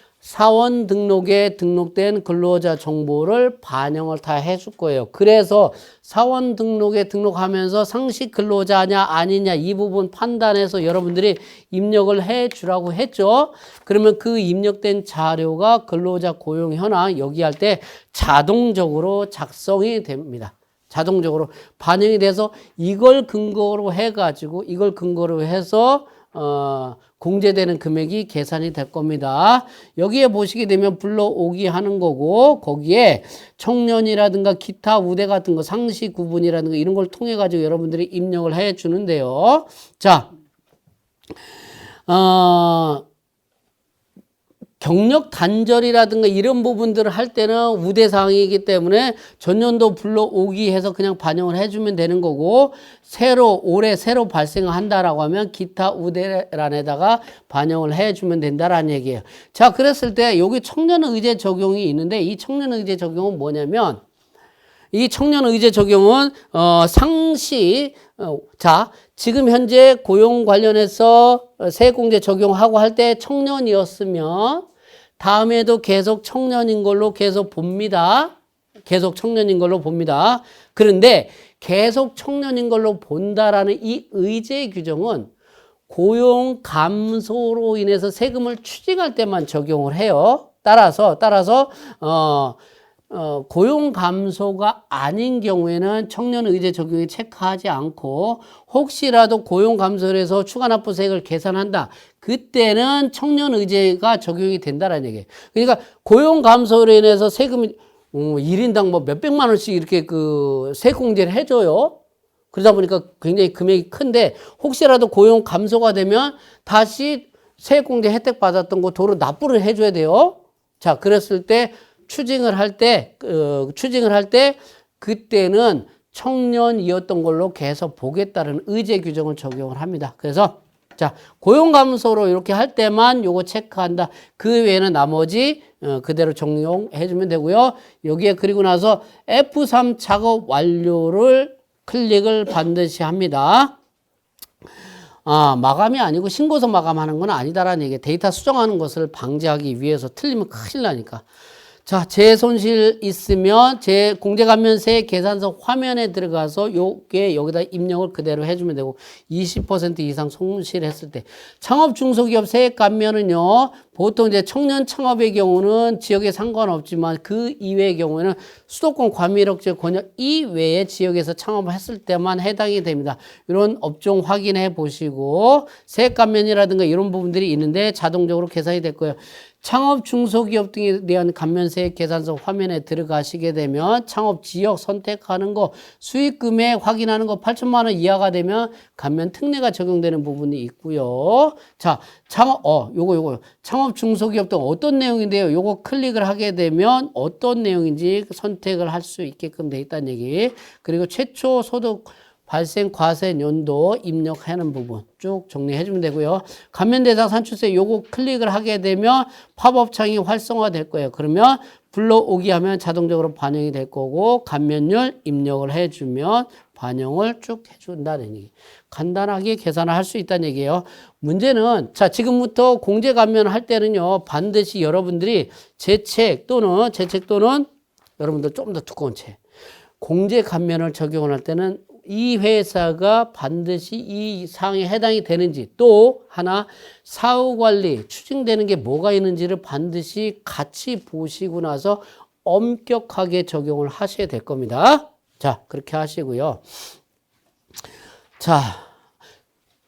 근로자 정보를 반영을 다 해줄 거예요. 그래서 사원 등록에 등록하면서 상시 근로자냐 아니냐 이 부분 판단해서 여러분들이 입력을 해주라고 했죠. 그러면 그 입력된 자료가 근로자 고용 현황 여기 할 때 자동적으로 작성이 됩니다. 자동적으로 반영이 돼서 이걸 근거로 해서 공제되는 금액이 계산이 될 겁니다. 여기에 보시게 되면 불러오기 하는 거고 거기에 청년이라든가 기타 우대 같은 거 상시 구분이라든가 이런 걸 통해 가지고 여러분들이 입력을 해 주는데요. 자, 경력 단절이라든가 이런 부분들을 할 때는 우대사항이기 때문에 전년도 불러오기 해서 그냥 반영을 해주면 되는 거고 올해 새로 발생한다라고 하면 기타 우대란에다가 반영을 해주면 된다라는 얘기예요. 자, 그랬을 때 여기 청년의제 적용이 있는데 이 청년의제 적용은 뭐냐면 이 청년의제 적용은 상시 자 지금 현재 고용 관련해서 세액공제 적용하고 할 때 청년이었으면 다음에도 계속 청년인 걸로 계속 봅니다. 계속 청년인 걸로 봅니다. 그런데 계속 청년인 걸로 본다라는 이 의제 규정은 고용 감소로 인해서 세금을 추징할 때만 적용을 해요. 따라서 고용 감소가 아닌 경우에는 청년 의제 적용에 체크하지 않고 혹시라도 고용 감소를 해서 추가 납부세액을 계산한다. 그때는 청년 의제가 적용이 된다라는 얘기예요. 그러니까 고용 감소로 인해서 세금이 1인당 뭐 몇백만 원씩 이렇게 그 세액공제를 해줘요. 그러다 보니까 굉장히 금액이 큰데 혹시라도 고용 감소가 되면 다시 세액공제 혜택 받았던 거 도로 납부를 해줘야 돼요. 자, 그랬을 때 추징을 할 때 그때는 청년이었던 걸로 계속 보겠다는 의제 규정을 적용을 합니다. 그래서 자, 고용 감소로 이렇게 할 때만 요거 체크한다. 그 외에는 나머지 그대로 적용해 주면 되고요. 여기에 그리고 나서 F3 작업 완료를 클릭을 반드시 합니다. 마감이 아니고 신고서 마감하는 건 아니다라는 얘기예요. 데이터 수정하는 것을 방지하기 위해서 틀리면 큰일 나니까. 자, 재손실 있으면 제 공제감면세 계산서 화면에 들어가서 요게 여기다 입력을 그대로 해주면 되고 20% 이상 손실했을 때 창업 중소기업 세액 감면은요 보통 이제 청년 창업의 경우는 지역에 상관없지만 그 이외의 경우에는 수도권 과밀억제 권역 이외의 지역에서 창업을 했을 때만 해당이 됩니다. 이런 업종 확인해 보시고 세액 감면이라든가 이런 부분들이 있는데 자동적으로 계산이 될 거예요. 창업 중소기업 등에 대한 감면세 계산서 화면에 들어가시게 되면 창업 지역 선택하는 거 수익 금액 확인하는 거 8천만 원 이하가 되면 감면 특례가 적용되는 부분이 있고요. 자, 요거 창업 중소기업 등 어떤 내용인데요. 요거 클릭을 하게 되면 어떤 내용인지 선택을 할 수 있게끔 돼 있다는 얘기. 그리고 최초 소득 발생 과세 연도 입력하는 부분 쭉 정리해 주면 되고요. 감면 대상 산출세 요거 클릭을 하게 되면 팝업 창이 활성화될 거예요. 그러면 불러오기 하면 자동적으로 반영이 될 거고 감면율 입력을 해주면 반영을 쭉 해준다는 얘기. 간단하게 계산을 할 수 있다는 얘기예요. 문제는 자 지금부터 공제 감면을 할 때는요 반드시 여러분들이 제 책 또는 여러분들 좀 더 두꺼운 책 공제 감면을 적용을 할 때는 이 회사가 반드시 이 사항에 해당이 되는지 또 하나 사후관리 추징되는 게 뭐가 있는지를 반드시 같이 보시고 나서 엄격하게 적용을 하셔야 될 겁니다. 자, 그렇게 하시고요. 자,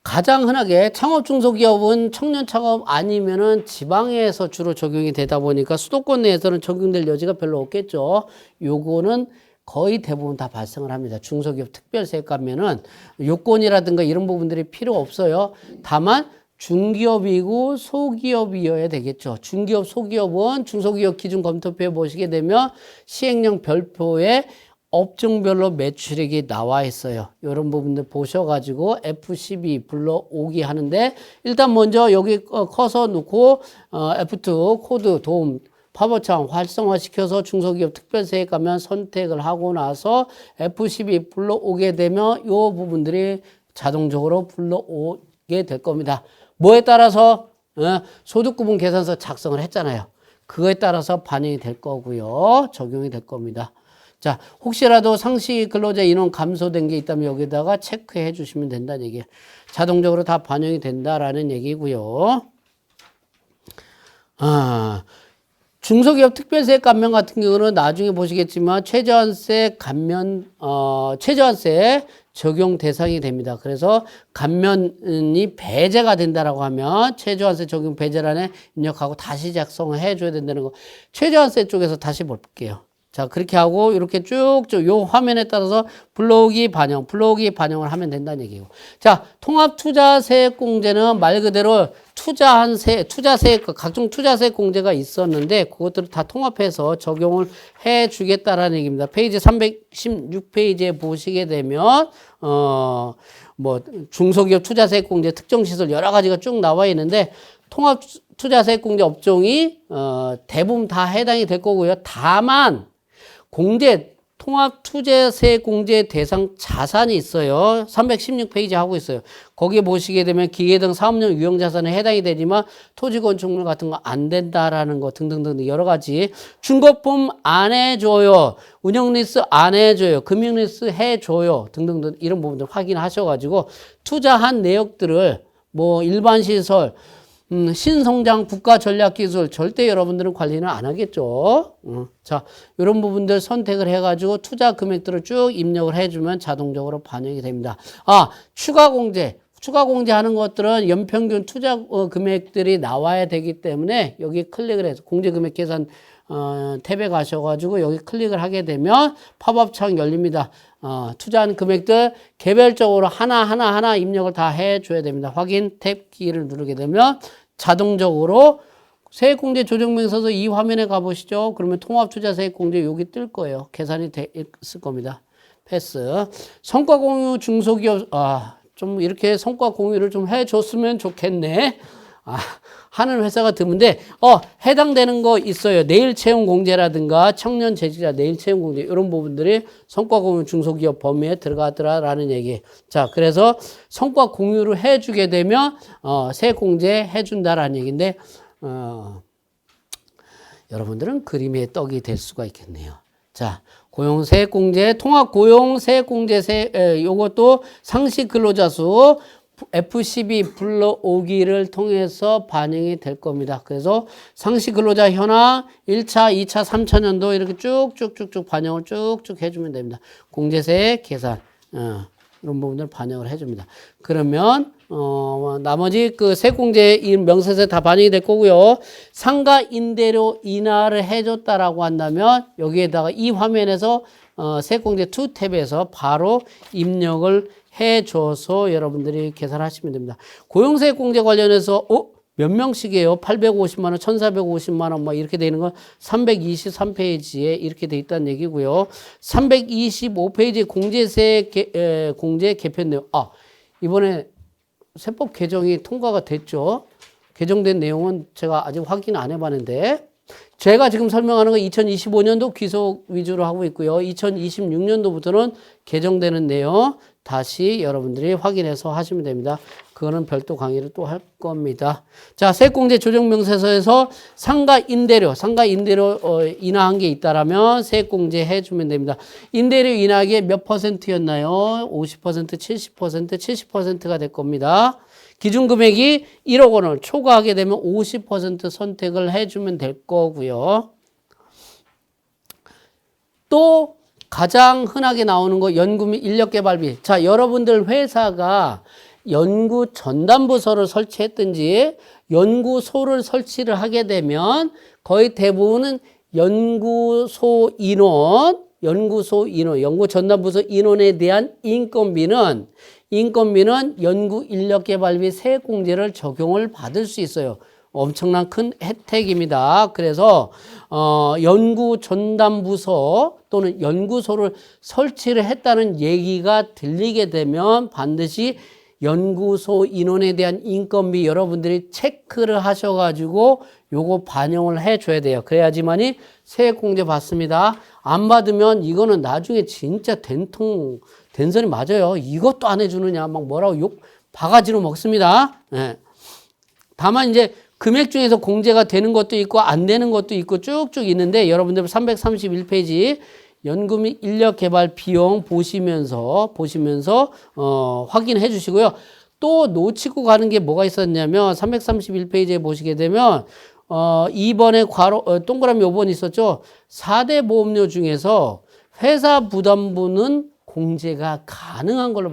가장 흔하게 창업 중소기업은 청년 창업 아니면은 지방에서 주로 적용이 되다 보니까 수도권 내에서는 적용될 여지가 별로 없겠죠. 요거는 거의 대부분 다 발생을 합니다. 중소기업 특별세액 감면은 요건이라든가 이런 부분들이 필요 없어요. 다만 중기업이고 소기업이어야 되겠죠. 중기업, 소기업은 중소기업 기준 검토표에 보시게 되면 시행령 별표에 업종별로 매출액이 나와 있어요. 이런 부분들 보셔가지고 F12 불러오기 하는데 일단 먼저 여기 커서 놓고 F2 코드 도움 팝업창 활성화시켜서 중소기업 특별세액 감면 선택을 하고 나서 F12 불러오게 되면 이 부분들이 자동적으로 불러오게 될 겁니다. 뭐에 따라서 소득구분 계산서 작성을 했잖아요. 그거에 따라서 반영이 될 거고요. 적용이 될 겁니다. 자, 혹시라도 상시 근로자 인원 감소된 게 있다면 여기다가 체크해 주시면 된다는 얘기예요. 자동적으로 다 반영이 된다라는 얘기고요. 중소기업 특별세액 감면 같은 경우는 나중에 보시겠지만 최저한세 감면, 최저한세 적용 대상이 됩니다. 그래서 감면이 배제가 된다라고 하면 최저한세 적용 배제란에 입력하고 다시 작성을 해줘야 된다는 거. 최저한세 쪽에서 다시 볼게요. 자, 그렇게 하고 이렇게 쭉쭉 요 화면에 따라서 불러오기 반영을 하면 된다는 얘기고. 자, 통합투자세액공제는 말 그대로 투자세액, 각종 투자세액 공제가 있었는데 그것들을 다 통합해서 적용을 해 주겠다라는 얘기입니다. 페이지 316페이지에 보시게 되면 중소기업 투자세액 공제 특정시설 여러 가지가 쭉 나와 있는데 통합 투자세액 공제 업종이 대부분 다 해당이 될 거고요. 다만 통합 투자세액 공제 대상 자산이 있어요. 316페이지 하고 있어요. 거기에 보시게 되면 기계 등 사업용 유형 자산에 해당이 되지만 토지 건축물 같은 거 안 된다라는 거 등등등 여러 가지 중거품 안 해줘요. 운영 리스 안 해줘요. 금융 리스 해줘요. 등등등 이런 부분들 확인하셔가지고 투자한 내역들을 일반 시설 신성장 국가 전략 기술 절대 여러분들은 관리는 안 하겠죠. 자, 이런 부분들 선택을 해가지고 투자 금액들을 쭉 입력을 해주면 자동적으로 반영이 됩니다. 추가 공제 하는 것들은 연평균 투자 금액들이 나와야 되기 때문에 여기 클릭을 해서 공제 금액 계산 탭에 가셔가지고 여기 클릭을 하게 되면 팝업창 열립니다. 투자한 금액들 개별적으로 하나 입력을 다 해줘야 됩니다. 확인 탭 키를 누르게 되면 자동적으로 세액공제 조정명서서 이 화면에 가보시죠. 그러면 통합투자세액공제 여기 뜰 거예요. 계산이 있을 겁니다. 패스. 성과공유 중소기업 좀 이렇게 성과 공유를 좀 해줬으면 좋겠네. 하는 회사가 드문데 해당되는 거 있어요. 내일 채용 공제라든가 청년 재직자 내일 채용 공제 이런 부분들이 성과 공유 중소기업 범위에 들어가더라라는 얘기. 자, 그래서 성과 공유를 해주게 되면 세액 공제 해준다라는 얘기인데 여러분들은 그림의 떡이 될 수가 있겠네요. 자, 고용세액공제, 통합고용세액공제, 요것도 상시 근로자 수 F12 불러오기를 통해서 반영이 될 겁니다. 그래서 상시 근로자 현황 1차, 2차, 3차 년도 이렇게 쭉쭉쭉쭉 반영을 쭉쭉 해주면 됩니다. 공제세 계산, 이런 부분들 반영을 해줍니다. 그러면 나머지 그 세공제 명세세 다 반영이 될 거고요. 상가 임대료 인하를 해줬다라고 한다면 여기에다가 이 화면에서 세공제 2 탭에서 바로 입력을 해줘서 여러분들이 계산하시면 됩니다. 고용세액공제 관련해서 몇 명씩이에요? 850만 원, 1450만 원, 뭐 이렇게 되는 건 323페이지에 이렇게 돼 있다는 얘기고요. 325페이지 공제 개편 내용. 이번에 세법 개정이 통과가 됐죠. 개정된 내용은 제가 아직 확인 안 해봤는데, 제가 지금 설명하는 건 2025년도 귀속 위주로 하고 있고요. 2026년도부터는 개정되는 내용 다시 여러분들이 확인해서 하시면 됩니다. 그거는 별도 강의를 또 할 겁니다. 자, 세액공제 조정명세서에서 상가 임대료 인하한 게 있다라면 세액공제 해주면 됩니다. 임대료 인하하기에 몇 %였나요? 50%, 70%, 70%가 될 겁니다. 기준금액이 1억 원을 초과하게 되면 50% 선택을 해주면 될 거고요. 또 가장 흔하게 나오는 거 연구 및 인력개발비. 자, 여러분들 회사가 연구 전담부서를 설치했든지 연구소를 설치를 하게 되면 거의 대부분은 연구소 인원, 연구 전담부서 인원에 대한 인건비는 연구 인력개발비 세액공제를 적용을 받을 수 있어요. 엄청난 큰 혜택입니다. 그래서 연구 전담부서 또는 연구소를 설치를 했다는 얘기가 들리게 되면 반드시 연구소 인원에 대한 인건비 여러분들이 체크를 하셔가지고 요거 반영을 해줘야 돼요. 그래야지만이 세액공제 받습니다. 안 받으면 이거는 나중에 진짜 된소리 맞아요. 이것도 안 해주느냐 막 뭐라고 욕 바가지로 먹습니다. 네. 다만 이제 금액 중에서 공제가 되는 것도 있고 안 되는 것도 있고 쭉쭉 있는데 여러분들 331페이지 연구 및 인력 개발 비용 보시면서 확인해 주시고요. 또 놓치고 가는 게 뭐가 있었냐면 331페이지에 보시게 되면 2번에 동그라미 5번 있었죠. 4대 보험료 중에서 회사 부담부는 공제가 가능한 걸로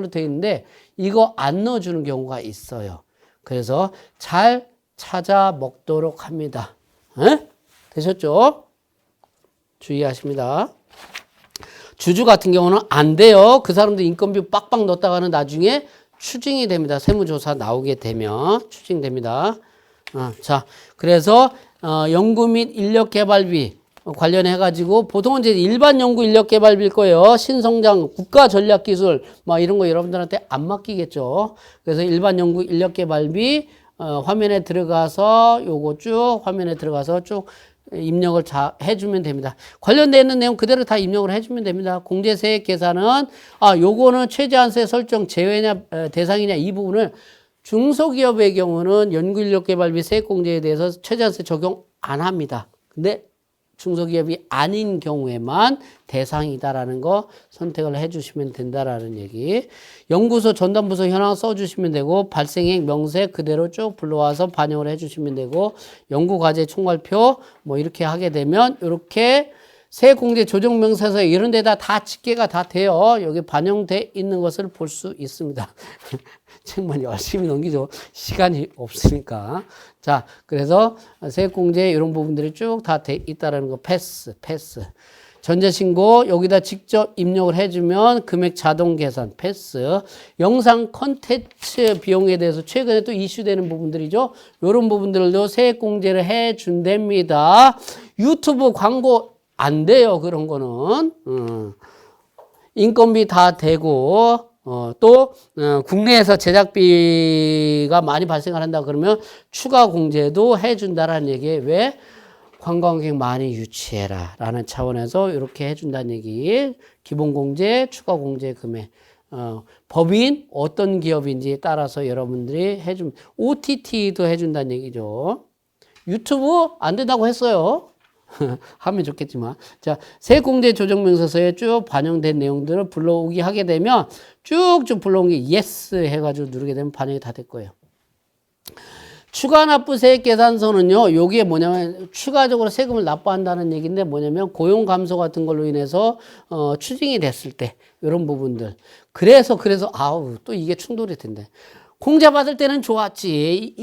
되어 있는데 이거 안 넣어주는 경우가 있어요. 그래서 잘 찾아 먹도록 합니다. 되셨죠? 주의하십니다. 주주 같은 경우는 안 돼요. 그 사람들 인건비 빡빡 넣었다가는 나중에 추징이 됩니다. 세무조사 나오게 되면 추징됩니다. 자, 그래서 연구 및 인력개발비 관련해가지고 보통은 이제 일반 연구 인력개발비일 거예요. 신성장, 국가전략기술 뭐 이런 거 여러분들한테 안 맡기겠죠. 그래서 일반 연구 인력개발비 화면에 들어가서 요거 쭉 화면에 들어가서 쭉 입력을 해주면 됩니다. 관련되어 있는 내용 그대로 다 입력을 해주면 됩니다. 공제세액 계산은 요거는 최저한세 설정 제외냐 대상이냐 이 부분을 중소기업의 경우는 연구인력개발비 세액공제에 대해서 최저한세 적용 안 합니다. 근데 중소기업이 아닌 경우에만 대상이다라는 거 선택을 해주시면 된다라는 얘기. 연구소 전담부서 현황 써주시면 되고 발생액 명세 그대로 쭉 불러와서 반영을 해주시면 되고 연구과제 총괄표 뭐 이렇게 하게 되면 이렇게 세액공제 조정명세서 이런 데다 다 집계가 다 돼요. 여기 반영돼 있는 것을 볼 수 있습니다. 책만 열심히 넘기죠. 시간이 없으니까. 자, 그래서 세액공제 이런 부분들이 쭉 다 돼 있다라는 거 패스. 전자신고 여기다 직접 입력을 해주면 금액 자동 계산 패스. 영상 컨텐츠 비용에 대해서 최근에 또 이슈되는 부분들이죠. 이런 부분들도 세액공제를 해준답니다. 유튜브 광고 안 돼요. 그런 거는. 인건비 다 되고 또 국내에서 제작비가 많이 발생을 한다 그러면 추가 공제도 해준다라는 얘기에 왜 관광객 많이 유치해라 라는 차원에서 이렇게 해준다는 얘기. 기본공제, 추가공제 금액 법인 어떤 기업인지에 따라서 여러분들이 OTT도 해준다는 얘기죠. 유튜브 안 된다고 했어요. 하면 좋겠지만. 자, 세액공제 조정명세서에 쭉 반영된 내용들을 불러오기 하게 되면 쭉쭉 불러온 게 예스 해가지고 누르게 되면 반영이 다 될 거예요. 추가 납부 세액 계산서는요, 요게 뭐냐면 추가적으로 세금을 납부한다는 얘기인데 뭐냐면 고용 감소 같은 걸로 인해서 추징이 됐을 때 이런 부분들. 그래서 아우 또 이게 충돌이 된대. 공제 받을 때는 좋았지.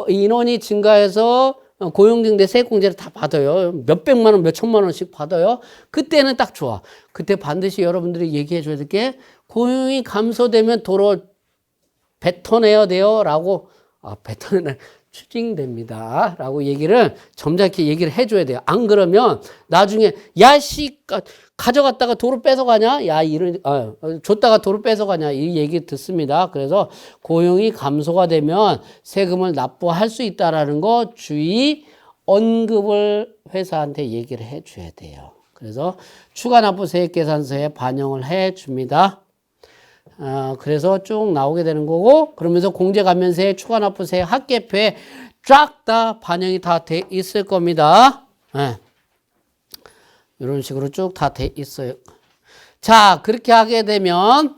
인원이 증가해서 고용증대 세액공제를 다 받아요. 몇백만 원, 몇천만 원씩 받아요. 그때는 딱 좋아. 그때 반드시 여러분들이 얘기해 줘야 될 게 고용이 감소되면 도로 뱉어내야 돼요. 라고 뱉어내는 추징됩니다. 라고 얘기를 점잖게 얘기를 해줘야 돼요. 안 그러면 나중에 야씨 가져갔다가 도로 뺏어가냐? 야 줬다가 도로 뺏어가냐? 이 얘기 듣습니다. 그래서 고용이 감소가 되면 세금을 납부할 수 있다라는 거 주의 언급을 회사한테 얘기를 해줘야 돼요. 그래서 추가 납부 세액 계산서에 반영을 해줍니다. 그래서 쭉 나오게 되는 거고, 그러면서 공제감면세, 추가납부세, 합계표에 쫙 다 반영이 다 돼 있을 겁니다. 이런 식으로 쭉 다 돼 있어요. 자, 그렇게 하게 되면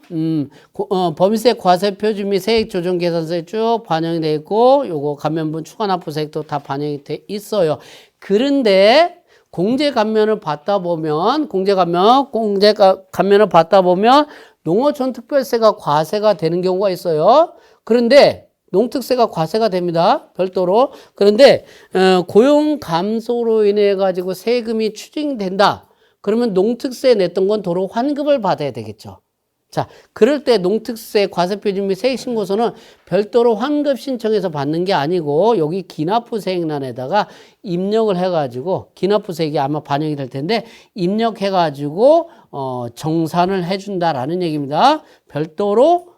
법인세 과세표준 및 세액조정계산서에 쭉 반영이 돼 있고, 요거 감면분 추가납부세액도 다 반영이 돼 있어요. 그런데 공제감면을 받다 보면 농어촌 특별세가 과세가 되는 경우가 있어요. 그런데 농특세가 과세가 됩니다. 별도로. 그런데 고용 감소로 인해 가지고 세금이 추징된다. 그러면 농특세 냈던 건 도로 환급을 받아야 되겠죠. 자, 그럴 때 농특세 과세표준 및 세액신고서는 별도로 환급 신청해서 받는 게 아니고 여기 기납부세액란에다가 입력을 해가지고 기납부세액이 아마 반영이 될 텐데 입력해가지고 정산을 해준다라는 얘기입니다. 별도로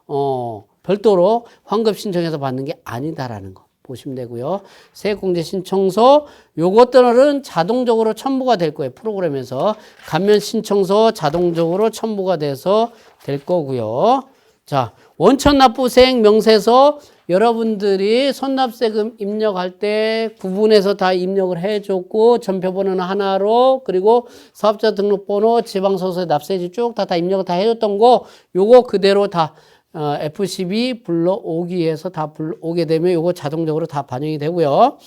환급 신청해서 받는 게 아니다라는 거 보시면 되고요. 세액공제 신청서 요것들은 자동적으로 첨부가 될 거예요. 프로그램에서 감면 신청서 자동적으로 첨부가 돼서 될 거고요. 자, 원천납부세액 명세서 여러분들이 손납세금 입력할 때 구분해서 다 입력을 해줬고 전표번호는 하나로 그리고 사업자 등록번호 지방소득세 납세지 쭉 다 입력을 다 해줬던 거 요거 그대로 다 F12 불러오기에서 다 불러오게 되면 요거 자동적으로 다 반영이 되고요.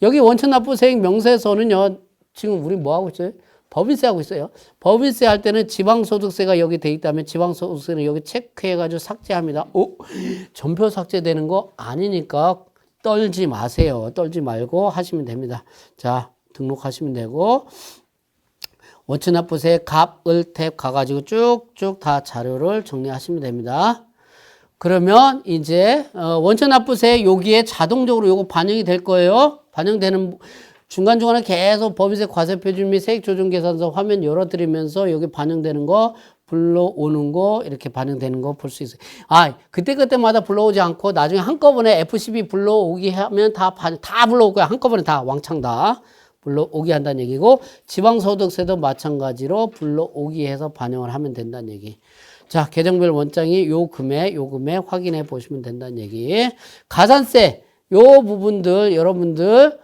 여기 원천납부세액 명세서는요. 지금 우리 뭐 하고 있어요? 법인세 하고 있어요. 법인세 할 때는 지방소득세가 여기 돼 있다면 지방소득세는 여기 체크해가지고 삭제합니다. 전표 삭제되는 거 아니니까 떨지 마세요. 떨지 말고 하시면 됩니다. 자, 등록하시면 되고 원천납부세 갑, 을 탭 가가지고 쭉쭉 다 자료를 정리하시면 됩니다. 그러면 이제 원천납부세 여기에 자동적으로 요거 반영이 될 거예요. 반영되는 중간중간에 계속 법인세 과세표준 및 세액조정계산서 화면 열어드리면서 여기 반영되는 거 불러오는 거 이렇게 반영되는 거 볼 수 있어요. 그때마다 불러오지 않고 나중에 한꺼번에 F12 불러오기 하면 다 불러올 거야. 한꺼번에 다 왕창 다 불러오기 한다는 얘기고 지방소득세도 마찬가지로 불러오기 해서 반영을 하면 된다는 얘기. 자, 계정별 원장이 요 금액 확인해 보시면 된다는 얘기. 가산세 요 부분들 여러분들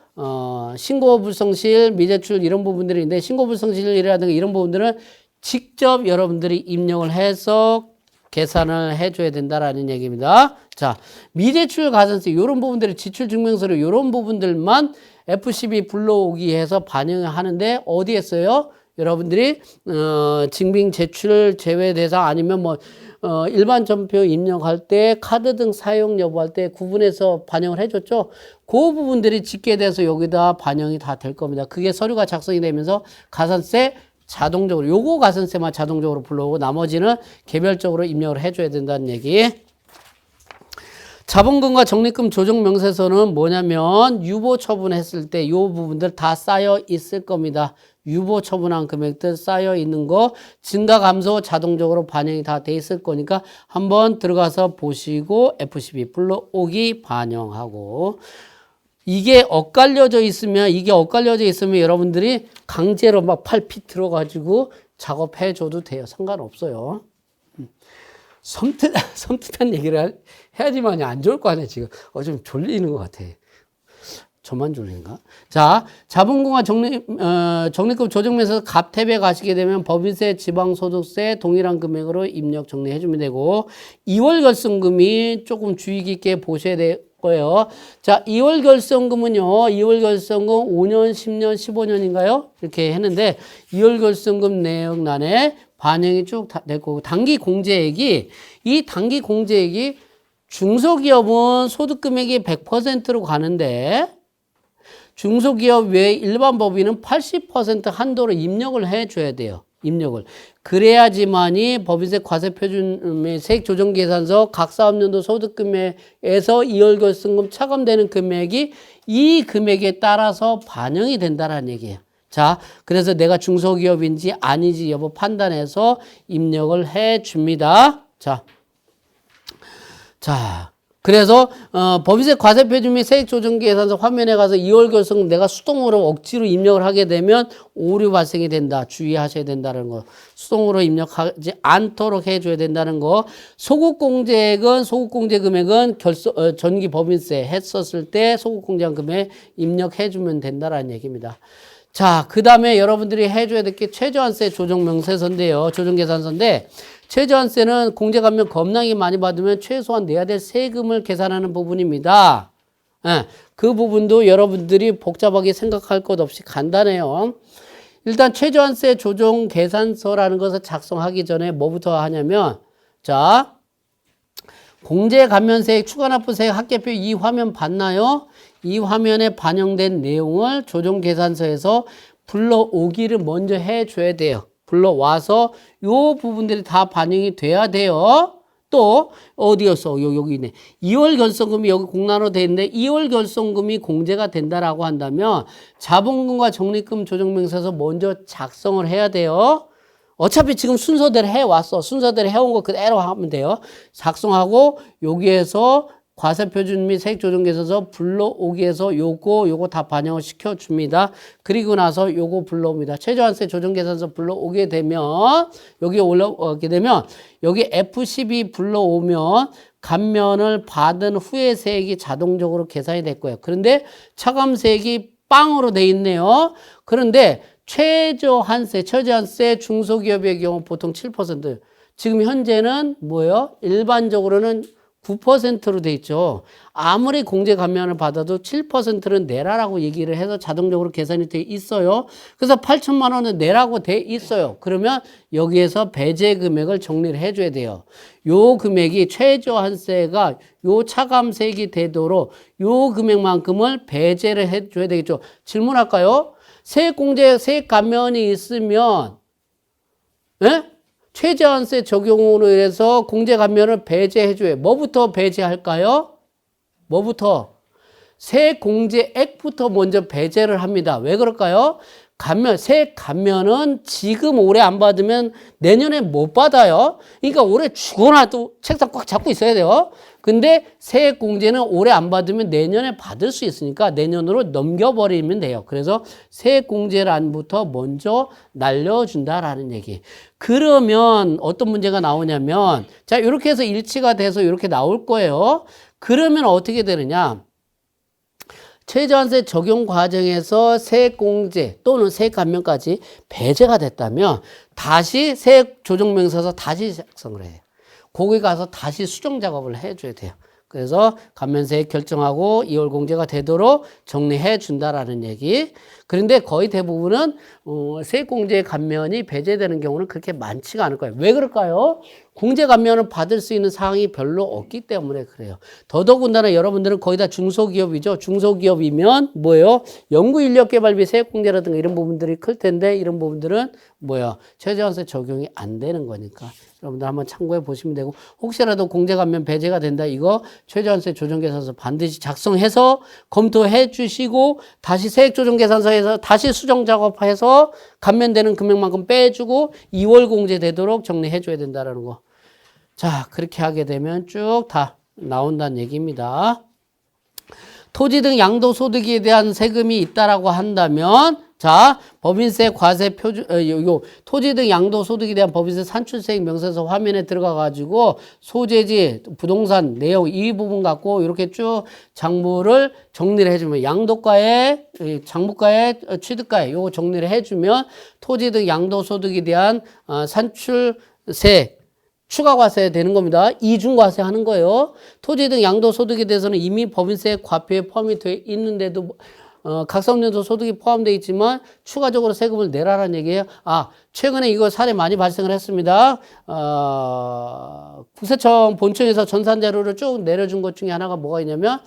신고불성실, 미제출 이런 부분들이 있는데 신고불성실이라든가 이런 부분들은 직접 여러분들이 입력을 해서 계산을 해줘야 된다라는 얘기입니다. 자, 미제출 가산세 이런 부분들이 지출증명서류 이런 부분들만 F12 불러오기 해서 반영을 하는데 어디에 써요? 여러분들이 증빙 제출 제외 대상 아니면 일반 전표 입력할 때 카드 등 사용 여부할 때 구분해서 반영을 해줬죠. 그 부분들이 집계돼서 여기다 반영이 다 될 겁니다. 그게 서류가 작성이 되면서 가산세 자동적으로 요거 가산세만 자동적으로 불러오고 나머지는 개별적으로 입력을 해줘야 된다는 얘기. 자본금과 적립금 조정 명세서는 뭐냐면 유보 처분했을 때 요 부분들 다 쌓여 있을 겁니다. 유보 처분한 금액들 쌓여 있는 거 증가 감소 자동적으로 반영이 다 돼 있을 거니까 한번 들어가서 보시고 F12 불러오기 반영하고 이게 엇갈려져 있으면 여러분들이 강제로 막 팔피 들어가지고 작업해 줘도 돼요. 상관없어요. 섬뜩한 얘기를 해야지만이 안 좋을 거 아니에요, 지금. 좀 졸리는 것 같아. 저만 졸린가? 자, 자본금과 적립금 조정면에서 갑탭에 가시게 되면 법인세, 지방소득세 동일한 금액으로 입력 정리해 주면 되고 2월 결성금이 조금 주의 깊게 보셔야 될 거예요. 자, 2월 결성금은요. 2월 결성금 5년, 10년, 15년인가요? 이렇게 했는데 2월 결성금 내역란에 반영이 쭉 될 거고 단기 공제액이 이 단기 공제액이 중소기업은 소득금액이 100%로 가는데 중소기업 외 일반 법인은 80% 한도로 입력을 해줘야 돼요. 입력을. 그래야지만이 법인세 과세표준 세액조정계산서 각 사업연도 소득금액에서 2월 결성금 차감되는 금액이 이 금액에 따라서 반영이 된다는 얘기예요. 자, 그래서 내가 중소기업인지 아니지 여부 판단해서 입력을 해줍니다. 자, 그래서 법인세 과세표준 및 세액조정계산서 화면에 가서 2월 결성금 내가 수동으로 억지로 입력을 하게 되면 오류 발생이 된다. 주의하셔야 된다는 거. 수동으로 입력하지 않도록 해줘야 된다는 거. 소득공제액은 소득공제 금액은 전기 법인세 했었을 때 소득공제한 금액 입력해주면 된다라는 얘기입니다. 자, 그 다음에 여러분들이 해줘야 될 게 최저한세 조정명세서인데요. 조정계산서인데 최저한세는 공제감면 겁나게 많이 받으면 최소한 내야 될 세금을 계산하는 부분입니다. 그 부분도 여러분들이 복잡하게 생각할 것 없이 간단해요. 일단 최저한세 조정계산서라는 것을 작성하기 전에 뭐부터 하냐면 자, 공제감면세액, 추가납부세액, 합계표 이 화면 봤나요? 이 화면에 반영된 내용을 조정계산서에서 불러오기를 먼저 해줘야 돼요. 불러와서 요 부분들이 다 반영이 돼야 돼요. 또 어디였어? 여기네. 2월 결성금이 여기 공란으로 돼 있는데 2월 결성금이 공제가 된다라고 한다면 자본금과 적립금 조정명세서 먼저 작성을 해야 돼요. 어차피 지금 순서대로 해왔어. 순서대로 해온 거 그대로 하면 돼요. 작성하고 여기에서 과세표준 및 세액조정계산서 불러오기에서 요거 다 반영을 시켜줍니다. 그리고 나서 요거 불러옵니다. 최저한세 조정계산서 불러오게 되면 여기 올라오게 되면 여기 F12 불러오면 감면을 받은 후에 세액이 자동적으로 계산이 될 거예요. 그런데 차감세액이 빵으로 돼 있네요. 그런데 최저한세 중소기업의 경우 보통 7%. 지금 현재는 뭐예요? 일반적으로는 9%로 돼 있죠. 아무리 공제 감면을 받아도 7%는 내라라고 얘기를 해서 자동적으로 계산이 돼 있어요. 그래서 8천만 원은 내라고 돼 있어요. 그러면 여기에서 배제 금액을 정리를 해줘야 돼요. 요 금액이 최저한세가 요 차감세액이 되도록 요 금액만큼을 배제를 해줘야 되겠죠. 질문할까요? 세액공제, 세액 감면이 있으면 최저한세 적용으로 해서 공제 감면을 배제해줘요. 뭐부터 배제할까요? 뭐부터? 세액공제액부터 먼저 배제를 합니다. 왜 그럴까요? 세액 감면은 지금 올해 안 받으면 내년에 못 받아요. 그러니까 올해 죽어나도 책상 꽉 잡고 있어야 돼요. 근데 세액공제는 올해 안 받으면 내년에 받을 수 있으니까 내년으로 넘겨버리면 돼요. 그래서 세액공제란부터 먼저 날려준다라는 얘기. 그러면 어떤 문제가 나오냐면 자, 이렇게 해서 일치가 돼서 이렇게 나올 거예요. 그러면 어떻게 되느냐? 최저한세 적용 과정에서 세액공제 또는 세액감면까지 배제가 됐다면 다시 세액조정명세서 다시 작성을 해요. 거기 가서 다시 수정 작업을 해줘야 돼요. 그래서 감면세액 결정하고 2월 공제가 되도록 정리해 준다라는 얘기. 그런데 거의 대부분은 세액공제 감면이 배제되는 경우는 그렇게 많지가 않을 거예요. 왜 그럴까요? 공제 감면을 받을 수 있는 사항이 별로 없기 때문에 그래요. 더더군다나 여러분들은 거의 다 중소기업이죠. 중소기업이면 뭐예요? 연구인력개발비 세액공제라든가 이런 부분들이 클 텐데 이런 부분들은 뭐야? 최저한세 적용이 안 되는 거니까. 여러분들 한번 참고해 보시면 되고 혹시라도 공제 감면 배제가 된다 이거 최저한세 조정계산서 반드시 작성해서 검토해 주시고 다시 세액조정계산서에서 다시 수정 작업해서 감면되는 금액만큼 빼주고 2월 공제 되도록 정리해 줘야 된다는 거. 자, 그렇게 하게 되면 쭉 다 나온다는 얘기입니다. 토지 등 양도소득에 대한 세금이 있다라고 한다면 자, 법인세, 과세, 요 토지 등 양도소득에 대한 법인세 산출세액 명세서 화면에 들어가가지고 소재지, 부동산 내용 이 부분 갖고 이렇게 쭉 장부를 정리를 해주면 양도가에, 장부가에, 취득가에 요거 정리를 해주면 토지 등 양도소득에 대한 산출세, 추가과세 되는 겁니다. 이중과세 하는 거예요. 토지 등 양도소득에 대해서는 이미 법인세 과표에 포함이 돼 있는데도 각성연도 소득이 포함되어 있지만 추가적으로 세금을 내라라는 얘기예요. 아, 최근에 이거 사례 많이 발생을 했습니다. 국세청 본청에서 전산 자료를 쭉 내려준 것 중에 하나가 뭐가 있냐면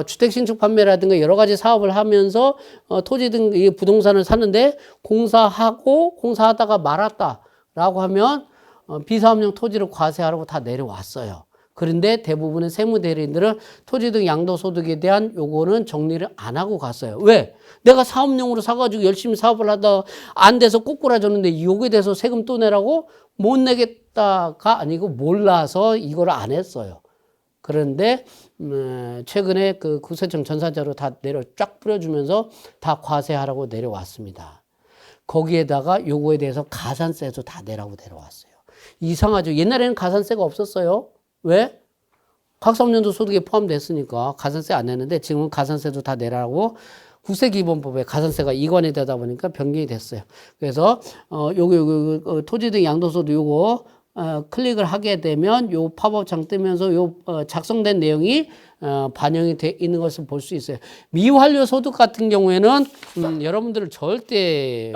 주택 신축 판매라든가 여러 가지 사업을 하면서 토지 등 이 부동산을 샀는데 공사하다가 말았다라고 하면 비사업용 토지를 과세하라고 다 내려왔어요. 그런데 대부분의 세무대리인들은 토지 등 양도소득에 대한 요거는 정리를 안 하고 갔어요. 왜? 내가 사업용으로 사가지고 열심히 사업을 하다 안 돼서 꼬꾸라졌는데 요거에 대해서 세금 또 내라고? 못 내겠다가 아니고 몰라서 이걸 안 했어요. 그런데 최근에 그 국세청 전산자료 다 쫙 뿌려주면서 다 과세하라고 내려왔습니다. 거기에다가 요거에 대해서 가산세도 다 내라고 내려왔어요. 이상하죠? 옛날에는 가산세가 없었어요. 왜? 각성연도 소득에 포함됐으니까 가산세 안 냈는데 지금은 가산세도 다 내라고 국세기본법에 가산세가 이관이 되다 보니까 변경이 됐어요. 그래서 요거 토지 등 양도소득 요거 클릭을 하게 되면 요 팝업창 뜨면서 요 작성된 내용이 반영이 돼 있는 것을 볼 수 있어요. 미완료 소득 같은 경우에는 여러분들은 절대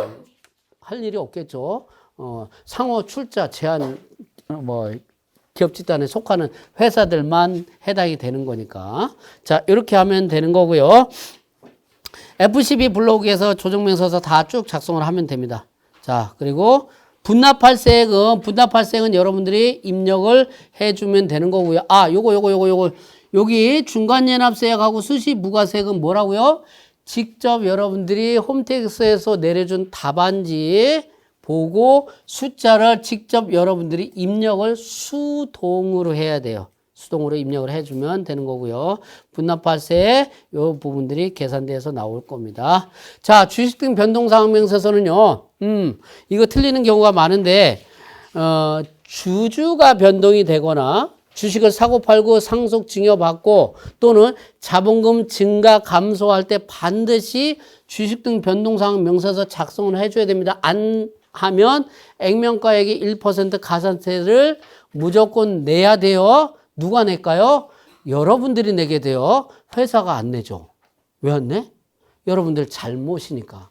할 일이 없겠죠. 상호 출자 제한 기업 집단에 속하는 회사들만 해당이 되는 거니까. 자, 이렇게 하면 되는 거고요. F12 블록에서 조정명서서 다 쭉 작성을 하면 됩니다. 자, 그리고 분납할세액은 여러분들이 입력을 해주면 되는 거고요. 아, 요거. 여기 중간연합세액하고 수시부가세액은 뭐라고요? 직접 여러분들이 홈택스에서 내려준 답안지 보고 숫자를 직접 여러분들이 입력을 수동으로 해야 돼요. 수동으로 입력을 해주면 되는 거고요. 분납할세 요 부분들이 계산돼서 나올 겁니다. 자, 주식 등 변동상황명세서는요. 이거 틀리는 경우가 많은데 주주가 변동이 되거나 주식을 사고 팔고 상속 증여받고 또는 자본금 증가 감소할 때 반드시 주식 등 변동상황명세서 작성을 해줘야 됩니다. 안 하면 액면가액의 1% 가산세를 무조건 내야 돼요. 누가 낼까요? 여러분들이 내게 돼요. 회사가 안 내죠. 왜 안 내? 여러분들 잘못이니까.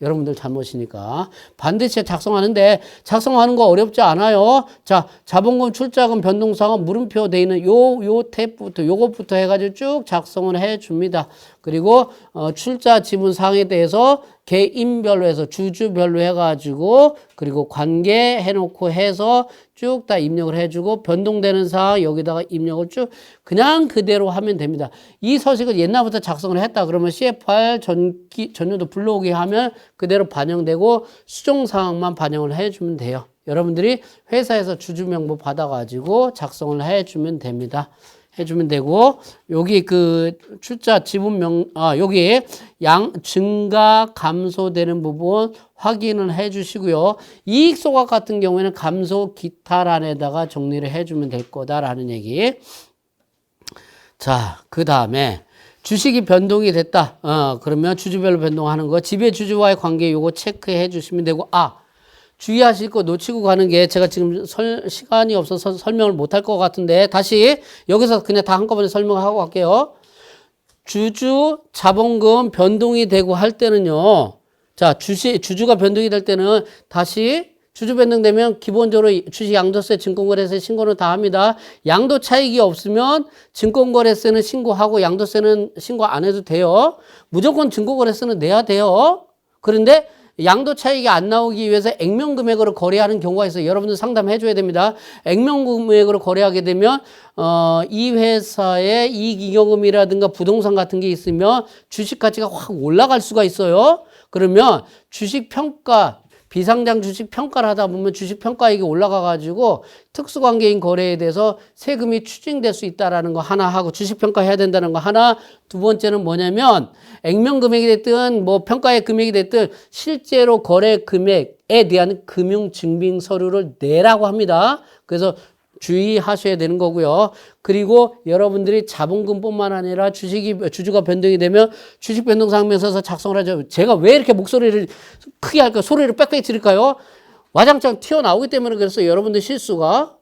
여러분들 잘못이니까 반드시 작성하는데 작성하는 거 어렵지 않아요. 자, 자본금, 출자금, 변동사항은 물음표 돼 있는 요 탭부터 요것부터 해가지고 쭉 작성을 해줍니다. 그리고 출자 지분 사항에 대해서 개인별로 해서 주주별로 해가지고 그리고 관계 해놓고 해서 쭉 다 입력을 해주고 변동되는 사항 여기다가 입력을 쭉 그냥 그대로 하면 됩니다. 이 서식을 옛날부터 작성을 했다 그러면 CF8 전년도 불러오게 하면 그대로 반영되고 수정 사항만 반영을 해주면 돼요. 여러분들이 회사에서 주주명부 받아가지고 작성을 해주면 됩니다. 해주면 되고 여기 그 출자 지분명 여기 증가 감소되는 부분 확인을 해주시고요. 이익 소각 같은 경우에는 감소 기타란에다가 정리를 해주면 될 거다라는 얘기. 자, 그 다음에 주식이 변동이 됐다. 그러면 주주별로 변동하는 거 지배주주와의 관계 요거 체크해 주시면 되고 주의하실 거 놓치고 가는 게 제가 지금 시간이 없어서 설명을 못할 것 같은데 다시 여기서 그냥 다 한꺼번에 설명하고 갈게요. 주주 자본금 변동이 되고 할 때는요. 자, 주주가 변동이 될 때는 다시 주주 변동되면 기본적으로 주식 양도세, 증권거래세 신고는 다 합니다. 양도 차익이 없으면 증권거래세는 신고하고 양도세는 신고 안 해도 돼요. 무조건 증권거래세는 내야 돼요. 그런데 양도 차익이 안 나오기 위해서 액면금액으로 거래하는 경우가 있어요. 여러분들 상담해 줘야 됩니다. 액면금액으로 거래하게 되면 이 회사의 이익잉여금이라든가 부동산 같은 게 있으면 주식 가치가 확 올라갈 수가 있어요. 그러면 주식 평가 비상장 주식 평가를 하다 보면 주식 평가액이 올라가가지고 특수관계인 거래에 대해서 세금이 추징될 수 있다라는 거 하나 하고 주식 평가해야 된다는 거 하나. 두 번째는 뭐냐면 액면 금액이 됐든 뭐 평가액 금액이 됐든 실제로 거래 금액에 대한 금융 증빙 서류를 내라고 합니다. 그래서 주의하셔야 되는 거고요. 그리고 여러분들이 자본금뿐만 아니라 주주가 변동이 되면 주식 변동상명서서 작성을 하죠. 제가 왜 이렇게 목소리를 크게 할까요? 소리를 빽빽 지를까요? 와장창 튀어나오기 때문에 그래서 여러분들 실수가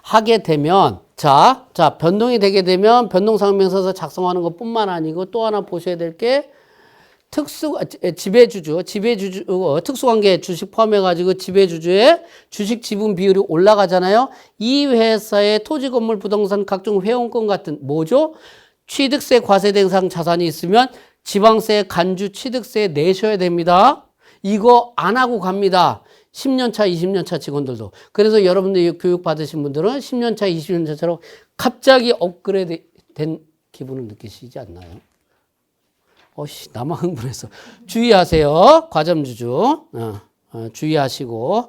하게 되면 자 변동이 되게 되면 변동상명서서 작성하는 것뿐만 아니고 또 하나 보셔야 될 게 지배주주, 특수관계 주식 포함해가지고 지배주주의 주식 지분 비율이 올라가잖아요. 이 회사의 토지, 건물, 부동산, 각종 회원권 같은 뭐죠? 취득세 과세 대상 자산이 있으면 지방세, 간주, 취득세 내셔야 됩니다. 이거 안 하고 갑니다. 10년 차, 20년 차 직원들도. 그래서 여러분들 교육 받으신 분들은 10년 차, 20년 차처럼 갑자기 업그레이드 된 기분을 느끼시지 않나요? 나만 흥분했어. 주의하세요. 과점주주. 주의하시고.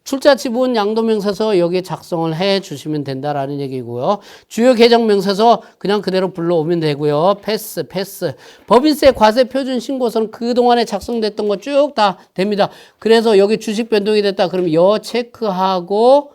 출자 지분 양도명세서 여기에 작성을 해 주시면 된다라는 얘기고요. 주요 계정명세서 그냥 그대로 불러오면 되고요. 패스. 법인세 과세 표준 신고서는 그동안에 작성됐던 거 쭉 다 됩니다. 그래서 여기 주식 변동이 됐다. 그러면 여 체크하고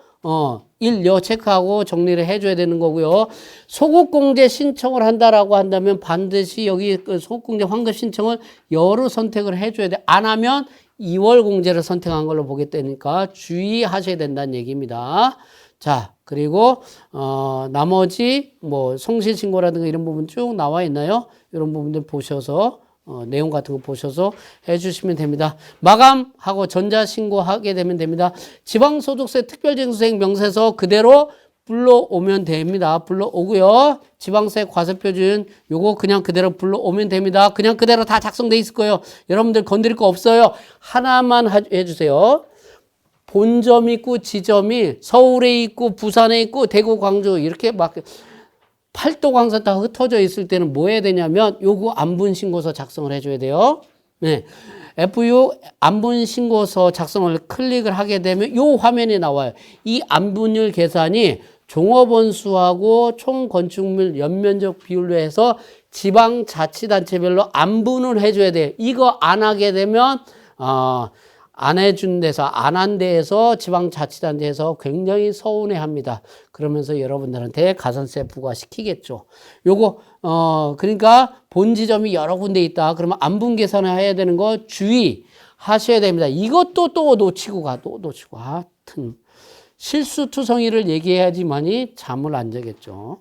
여 체크하고 정리를 해줘야 되는 거고요. 소급공제 신청을 한다라고 한다면 반드시 여기 그 소급공제 환급 신청을 여로 선택을 해줘야 돼. 안 하면 2월 공제를 선택한 걸로 보기 때니까 주의하셔야 된다는 얘기입니다. 자, 그리고 나머지 뭐 성실신고라든가 이런 부분 쭉 나와 있나요? 이런 부분들 보셔서 내용 같은 거 보셔서 해주시면 됩니다. 마감하고 전자신고하게 되면 됩니다. 지방소득세 특별징수세액 명세서 그대로 불러오면 됩니다. 불러오고요. 지방세 과세표준 요거 그냥 그대로 불러오면 됩니다. 그냥 그대로 다 작성돼 있을 거예요. 여러분들 건드릴 거 없어요. 하나만 해주세요. 본점 있고 지점이 서울에 있고 부산에 있고 대구, 광주 이렇게 막 팔도 광산 다 흩어져 있을 때는 뭐 해야 되냐면 요거 안분신고서 작성을 해줘야 돼요. 네. FU 안분신고서 작성을 클릭을 하게 되면 요 화면이 나와요. 이 안분율 계산이 종업원수하고 총건축물 연면적 비율로 해서 지방자치단체별로 안분을 해줘야 돼요. 이거 안 하게 되면 안 해준 데서 안 한 데에서 지방자치단체에서 굉장히 서운해합니다. 그러면서 여러분들한테 가산세 부과시키겠죠. 요거 그러니까 본지점이 여러 군데 있다. 그러면 안분 계산을 해야 되는 거 주의하셔야 됩니다. 이것도 또 놓치고 하여튼 실수투성이를 얘기해야지만이 잠을 안 자겠죠.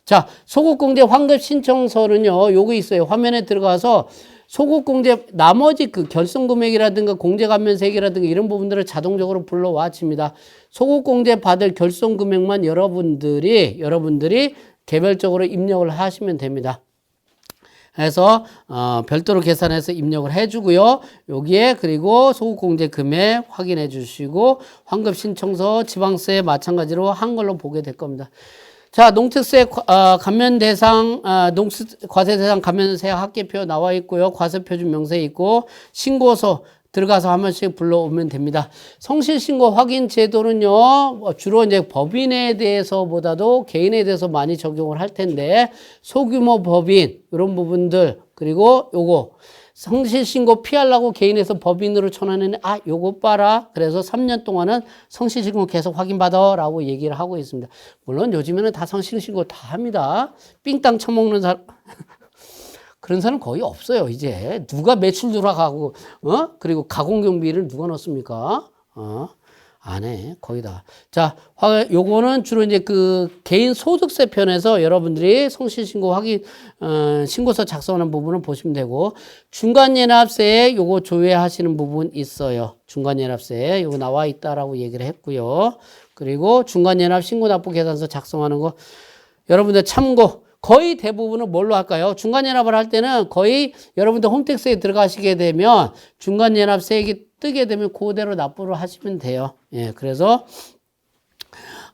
자, 소급공제 환급 신청서는요. 요거 있어요. 화면에 들어가서 소급공제 나머지 그 결손금액이라든가 공제감면세액이라든가 이런 부분들을 자동적으로 불러와칩니다. 소급공제 받을 결손금액만 여러분들이 개별적으로 입력을 하시면 됩니다. 그래서 별도로 계산해서 입력을 해주고요. 여기에 그리고 소급공제 금액 확인해 주시고 환급 신청서 지방세 마찬가지로 한 걸로 보게 될 겁니다. 자, 농특세 감면 대상, 과세 대상 감면세 합계표 나와 있고요. 과세 표준 명세 있고 신고서 들어가서 한 번씩 불러오면 됩니다. 성실신고 확인 제도는요, 주로 이제 법인에 대해서보다도 개인에 대해서 많이 적용을 할 텐데, 소규모 법인, 이런 부분들, 그리고 요거, 성실신고 피하려고 개인에서 법인으로 전환했는데, 요거 봐라. 그래서 3년 동안은 성실신고 계속 확인받아. 라고 얘기를 하고 있습니다. 물론 요즘에는 다 성실신고 다 합니다. 삥땅 쳐먹는 사람. 그런 사람 거의 없어요, 이제. 누가 매출 들어가고, 그리고 가공경비를 누가 넣습니까? 안 해, 거의 다. 자, 요거는 주로 이제 그 개인 소득세 편에서 여러분들이 성실신고 확인, 신고서 작성하는 부분을 보시면 되고, 중간연합세 요거 조회하시는 부분 있어요. 중간연합세 요거 나와 있다라고 얘기를 했고요. 그리고 중간연합 신고납부계산서 작성하는 거, 여러분들 참고, 거의 대부분은 뭘로 할까요? 중간연합을 할 때는 거의 여러분들 홈택스에 들어가시게 되면 중간연합세액이 뜨게 되면 그대로 납부를 하시면 돼요. 예, 그래서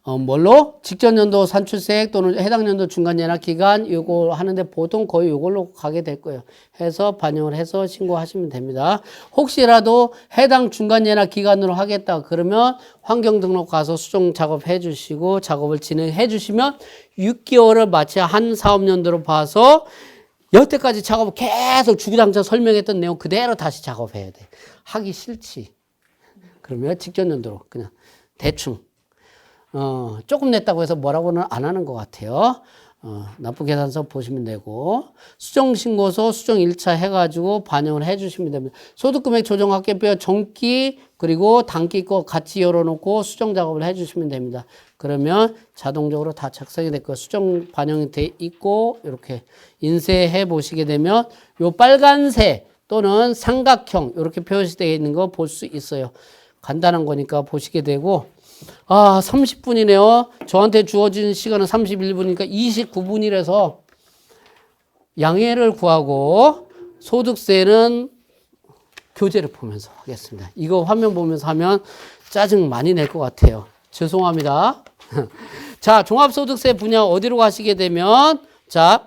뭘로? 직전 연도 산출세액 또는 해당 연도 중간 연납 기간 요거 하는데 보통 거의 요걸로 가게 될 거예요. 해서 반영을 해서 신고하시면 됩니다. 혹시라도 해당 중간 연납 기간으로 하겠다 그러면 환경 등록 가서 수정 작업해 주시고 작업을 진행해 주시면 6개월을 마치 한 사업연도로 봐서 여태까지 작업을 계속 주기장창 설명했던 내용 그대로 다시 작업해야 돼. 하기 싫지. 그러면 직전 연도로 그냥 대충 조금 냈다고 해서 뭐라고는 안 하는 것 같아요. 납부계산서 보시면 되고 수정신고서 수정 1차 해가지고 반영을 해주시면 됩니다. 소득금액 조정학계표 정기 그리고 단기 거 같이 열어놓고 수정 작업을 해주시면 됩니다. 그러면 자동적으로 다 작성이 될 거예요. 수정 반영이 돼 있고 이렇게 인쇄해 보시게 되면 요 빨간색 또는 삼각형 이렇게 표시되어 있는 거 볼 수 있어요. 간단한 거니까 보시게 되고 30분이네요. 저한테 주어진 시간은 31분이니까 29분이라서 양해를 구하고 소득세는 교재를 보면서 하겠습니다. 이거 화면 보면서 하면 짜증 많이 낼 것 같아요. 죄송합니다. 자, 종합소득세 분야 어디로 가시게 되면 자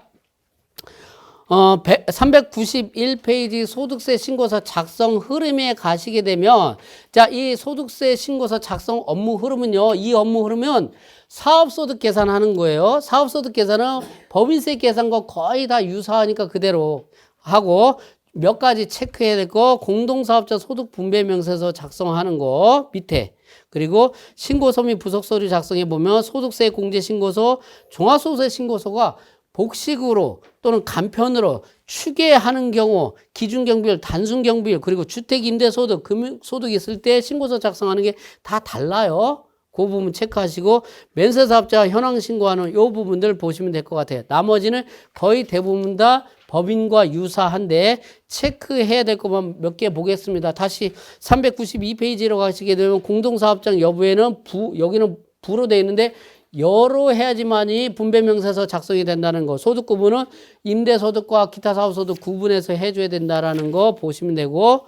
391페이지 소득세 신고서 작성 흐름에 가시게 되면 자, 이 소득세 신고서 작성 업무 흐름은요. 이 업무 흐름은 사업소득 계산하는 거예요. 사업소득 계산은 법인세 계산과 거의 다 유사하니까 그대로 하고 몇 가지 체크해야 될 거 공동사업자 소득 분배 명세서 작성하는 거 밑에 그리고 신고서 및 부속서류 작성해 보면 소득세 공제 신고서 종합소득세 신고서가 복식으로 또는 간편으로 추계하는 경우 기준경비율, 단순경비율 그리고 주택임대소득, 금융소득 있을 때 신고서 작성하는 게 다 달라요. 그 부분 체크하시고 면세사업자 현황 신고하는 이 부분들 보시면 될 것 같아요. 나머지는 거의 대부분 다 법인과 유사한데 체크해야 될 것만 몇 개 보겠습니다. 다시 392페이지로 가시게 되면 공동사업장 여부에는 여기는 부로 되어 있는데 여로 해야지만이 분배명세서 작성이 된다는 거. 소득 구분은 임대소득과 기타 사업소득 구분해서 해줘야 된다는 거 보시면 되고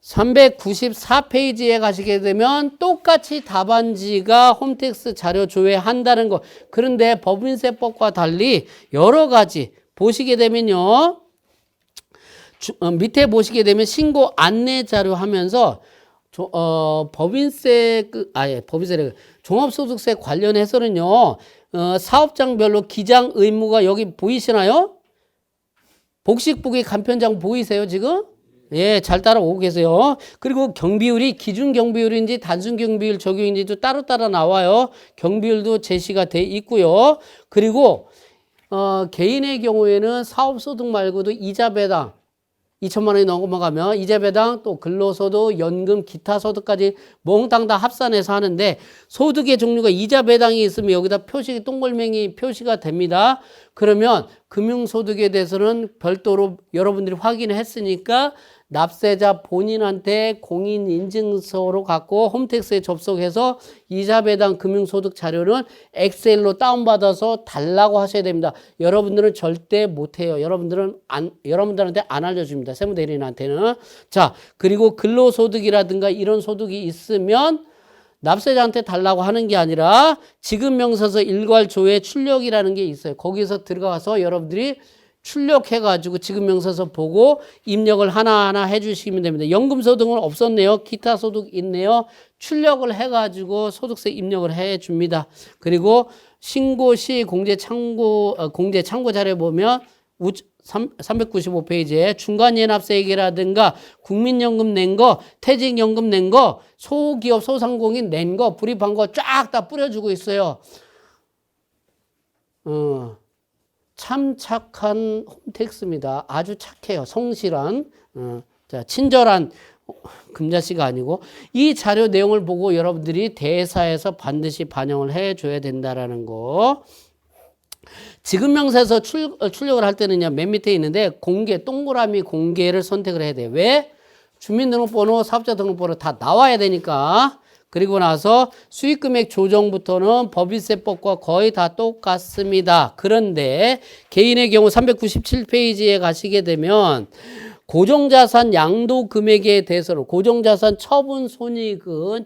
394페이지에 가시게 되면 똑같이 답안지가 홈택스 자료 조회한다는 거. 그런데 법인세법과 달리 여러 가지 보시게 되면요. 밑에 보시게 되면 신고 안내 자료 하면서 법인세 종합소득세 관련해서는요, 사업장별로 기장 의무가 여기 보이시나요? 복식북이 간편장 보이세요, 지금? 예, 잘 따라오고 계세요. 그리고 경비율이 기준 경비율인지 단순 경비율 적용인지도 따로 나와요. 경비율도 제시가 돼 있고요. 그리고, 개인의 경우에는 사업소득 말고도 이자 배당, 2천만 원이 넘어가면 이자 배당 또 근로소득, 연금, 기타 소득까지 몽땅 다 합산해서 하는데 소득의 종류가 이자 배당이 있으면 여기다 표시 동글맹이 표시가 됩니다. 그러면 금융소득에 대해서는 별도로 여러분들이 확인했으니까 납세자 본인한테 공인인증서로 갖고 홈택스에 접속해서 이자 배당 금융소득 자료는 엑셀로 다운받아서 달라고 하셔야 됩니다. 여러분들은 절대 못해요. 여러분들한테 안 알려줍니다. 세무대리인한테는. 자, 그리고 근로소득이라든가 이런 소득이 있으면 납세자한테 달라고 하는 게 아니라 지급명세서 일괄조회 출력이라는 게 있어요. 거기서 들어가서 여러분들이 출력해가지고 지급명세서 보고 입력을 하나하나 해주시면 됩니다. 연금소득은 없었네요. 기타 소득 있네요. 출력을 해가지고 소득세 입력을 해줍니다. 그리고 신고 시 공제 참고 자료에 보면 395페이지에 중간연합세액이라든가 국민연금 낸 거, 퇴직연금 낸 거, 소기업 소상공인 낸 거, 불입한 거 쫙 다 뿌려주고 있어요. 참 착한 홈택스입니다. 아주 착해요. 성실한, 친절한 금자씨가 아니고 이 자료 내용을 보고 여러분들이 대사에서 반드시 반영을 해줘야 된다라는 거. 지급명세서 출력을 할 때는요, 맨 밑에 있는데 동그라미 공개를 선택을 해야 돼요. 왜? 주민등록번호, 사업자 등록번호 다 나와야 되니까. 그리고 나서 수익금액 조정부터는 법인세법과 거의 다 똑같습니다. 그런데 개인의 경우 397페이지에 가시게 되면 고정자산 양도 금액에 대해서는 고정자산 처분 손익은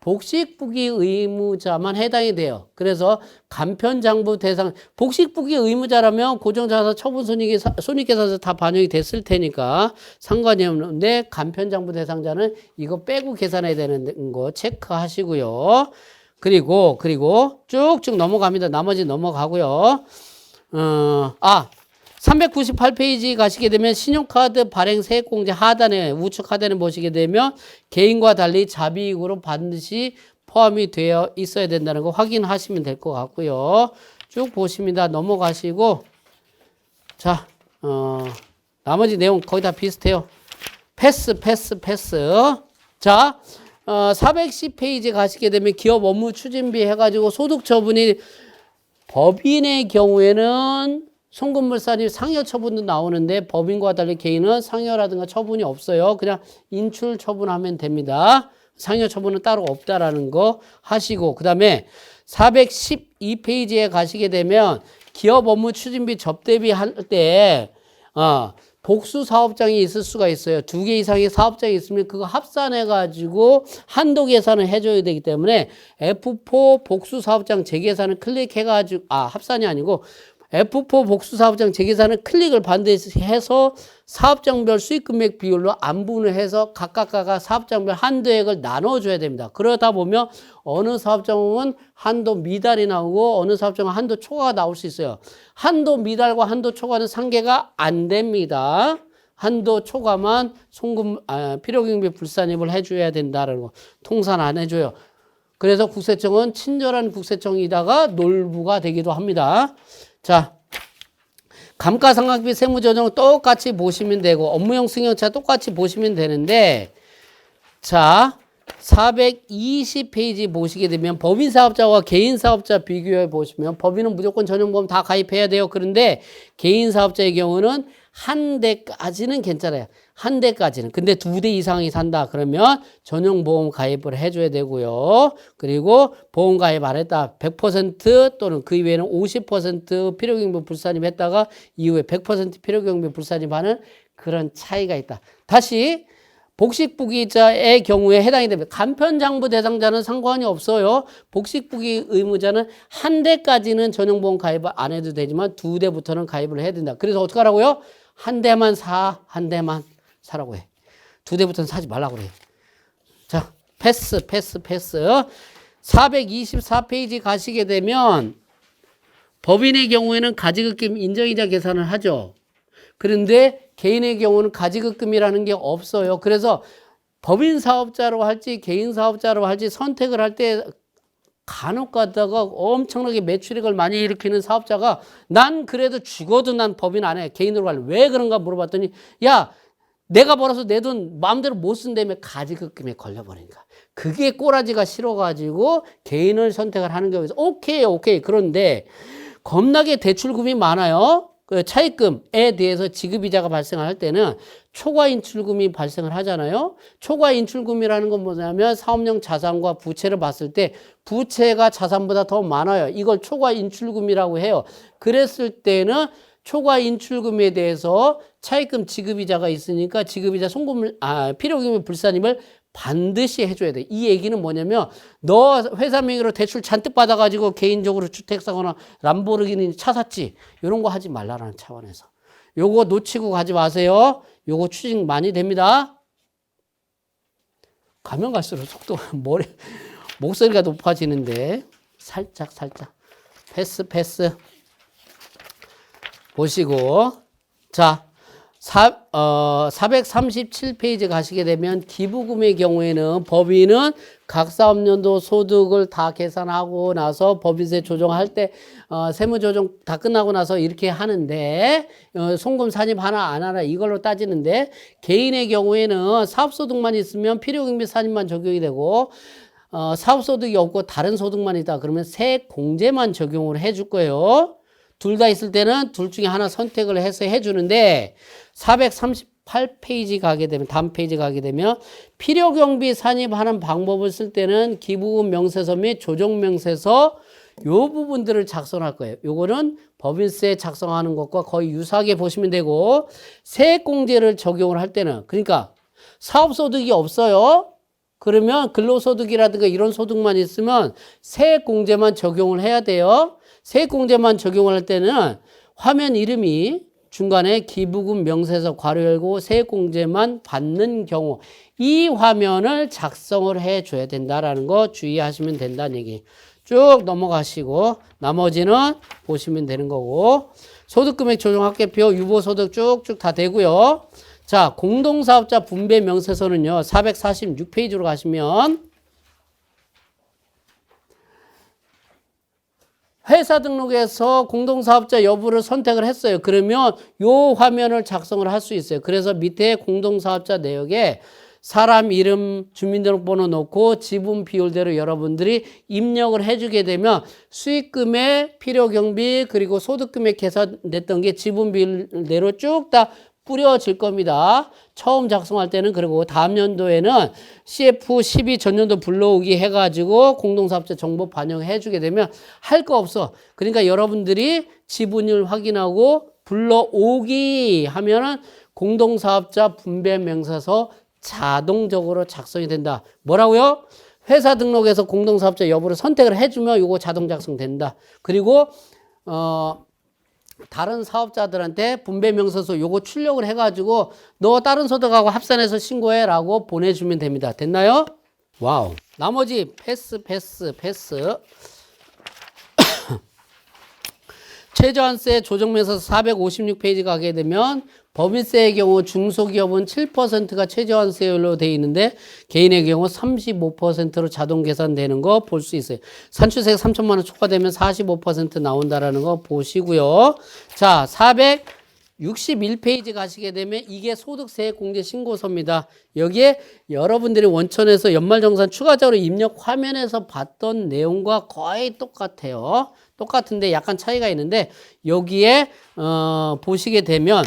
복식부기 의무자만 해당이 돼요. 그래서 간편장부 대상, 복식부기 의무자라면 고정자사 처분 손익계산서 다 반영이 됐을 테니까 상관이 없는데 간편장부 대상자는 이거 빼고 계산해야 되는 거 체크하시고요. 그리고 쭉쭉 넘어갑니다. 나머지 넘어가고요. 398페이지 가시게 되면 신용카드 발행 세액공제 하단에 우측 하단에 보시게 되면 개인과 달리 자비익으로 반드시 포함이 되어 있어야 된다는 거 확인하시면 될 것 같고요. 쭉 보십니다. 넘어가시고 자, 나머지 내용 거의 다 비슷해요. 패스. 자, 410페이지 가시게 되면 기업 업무 추진비 해가지고 소득 처분이 법인의 경우에는 송금물산이 상여 처분도 나오는데 법인과 달리 개인은 상여라든가 처분이 없어요. 그냥 인출 처분하면 됩니다. 상여 처분은 따로 없다라는 거 하시고 그 다음에 412페이지에 가시게 되면 기업 업무 추진비 접대비 할 때 복수 사업장이 있을 수가 있어요. 2개 이상의 사업장이 있으면 그거 합산해가지고 한도 계산을 해줘야 되기 때문에 F4 복수 사업장 재계산을 클릭해가지고 합산이 아니고 F4 복수 사업장 재계산은 클릭을 반드시 해서 사업장별 수익금액 비율로 안분을 해서 각각 사업장별 한도액을 나눠줘야 됩니다. 그러다 보면 어느 사업장은 한도 미달이 나오고 어느 사업장은 한도 초과가 나올 수 있어요. 한도 미달과 한도 초과는 상계가 안 됩니다. 한도 초과만 필요경비 불산입을 해줘야 된다는 거 통산 안 해줘요. 그래서 국세청은 친절한 국세청이다가 놀부가 되기도 합니다. 자, 감가상각비 세무조정 똑같이 보시면 되고 업무용 승용차 똑같이 보시면 되는데 자, 420페이지 보시게 되면 법인사업자와 개인사업자 비교해 보시면 법인은 무조건 전용보험 다 가입해야 돼요. 그런데 개인사업자의 경우는 한 대까지는 괜찮아요. 한 대까지는. 근데 2대 이상이 산다. 그러면 전용보험 가입을 해줘야 되고요. 그리고 보험 가입 안 했다. 100% 또는 그 이외에는 50% 필요경비 불산입했다가 이후에 100% 필요경비 불산입하는 그런 차이가 있다. 다시 복식부기자의 경우에 해당이 됩니다. 간편장부 대상자는 상관이 없어요. 복식부기 의무자는 한 대까지는 전용보험 가입을 안 해도 되지만 2대부터는 가입을 해야 된다. 그래서 어떻게 하라고요? 한 대만 사라고 해. 2대부터는 사지 말라고 그래. 자, 패스. 424페이지 가시게 되면 법인의 경우에는 가지급금 인정이자 계산을 하죠. 그런데 개인의 경우는 가지급금이라는 게 없어요. 그래서 법인 사업자로 할지 개인 사업자로 할지 선택을 할 때 간혹 가다가 엄청나게 매출액을 많이 일으키는 사업자가 난 그래도 죽어도 난 법인 안 해. 개인으로 갈래. 왜 그런가 물어봤더니 야, 내가 벌어서 내 돈 마음대로 못 쓴다며 가지급금에 걸려버리니까. 그게 꼬라지가 싫어가지고 개인을 선택을 하는 경우에서 오케이. 그런데 겁나게 대출금이 많아요. 그 차입금에 대해서 지급이자가 발생할 때는 초과 인출금이 발생을 하잖아요. 초과 인출금이라는 건 뭐냐면 사업용 자산과 부채를 봤을 때 부채가 자산보다 더 많아요. 이걸 초과 인출금이라고 해요. 그랬을 때는 초과 인출금에 대해서 차입금 지급이자가 있으니까 지급이자 필요경비 불산임을 반드시 해줘야 돼. 이 얘기는 뭐냐면 너 회사 명의로 대출 잔뜩 받아가지고 개인적으로 주택 사거나 람보르기니 차 샀지. 이런 거 하지 말라라는 차원에서. 요거 놓치고 가지 마세요. 요거 추진 많이 됩니다. 가면 갈수록 목소리가 높아지는데 살짝 패스 보시고 자 437페이지 가시게 되면 기부금의 경우에는 법인은 각 사업연도 소득을 다 계산하고 나서 법인세 조정할 때 세무조정 다 끝나고 나서 이렇게 하는데 송금 산입 하나 안 하나 이걸로 따지는데 개인의 경우에는 사업소득만 있으면 필요경비 산입만 적용이 되고 사업소득이 없고 다른 소득만 있다 그러면 세액공제만 적용을 해줄 거예요. 둘 다 있을 때는 둘 중에 하나 선택을 해서 해주는데 438페이지 가게 되면 다음 페이지 가게 되면 필요경비 산입하는 방법을 쓸 때는 기부금 명세서 및 조정명세서 요 부분들을 작성할 거예요. 요거는 법인세 작성하는 것과 거의 유사하게 보시면 되고 세액공제를 적용을 할 때는 그러니까 사업소득이 없어요. 그러면 근로소득이라든가 이런 소득만 있으면 세액공제만 적용을 해야 돼요. 세액공제만 적용을 할 때는 화면 이름이 중간에 기부금 명세서 괄호 열고 세액공제만 받는 경우 이 화면을 작성을 해줘야 된다라는 거 주의하시면 된다는 얘기. 쭉 넘어가시고 나머지는 보시면 되는 거고 소득금액 조정합계표 유보소득 쭉쭉 다 되고요. 자, 공동사업자 분배 명세서는요. 446페이지로 가시면 회사 등록에서 공동사업자 여부를 선택을 했어요. 그러면 요 화면을 작성을 할 수 있어요. 그래서 밑에 공동사업자 내역에 사람 이름, 주민등록번호 넣고 지분 비율대로 여러분들이 입력을 해주게 되면 수익금의 필요경비 그리고 소득금액 계산됐던 게 지분 비율대로 쭉 다 뿌려질 겁니다. 처음 작성할 때는. 그리고 다음 연도에는 CF12 전년도 불러오기 해가지고 공동사업자 정보 반영해 주게 되면 할 거 없어. 그러니까 여러분들이 지분율 확인하고 불러오기 하면은 공동사업자 분배 명세서 자동적으로 작성이 된다. 뭐라고요? 회사 등록에서 공동사업자 여부를 선택을 해주면 이거 자동 작성된다. 그리고 다른 사업자들한테 분배 명세서 요거 출력을 해가지고 너 다른 소득하고 합산해서 신고해 라고 보내주면 됩니다. 됐나요? 와우. 나머지 패스. 최저한세 조정명세서 456페이지 가게 되면 법인세의 경우 중소기업은 7%가 최저한세율로 되어 있는데 개인의 경우 35%로 자동 계산되는 거 볼 수 있어요. 산출세가 3천만 원 초과되면 45% 나온다라는 거 보시고요. 자, 461페이지 가시게 되면 이게 소득세 공제 신고서입니다. 여기에 여러분들이 원천에서 연말정산 추가적으로 입력 화면에서 봤던 내용과 거의 똑같아요. 똑같은데 약간 차이가 있는데 여기에 보시게 되면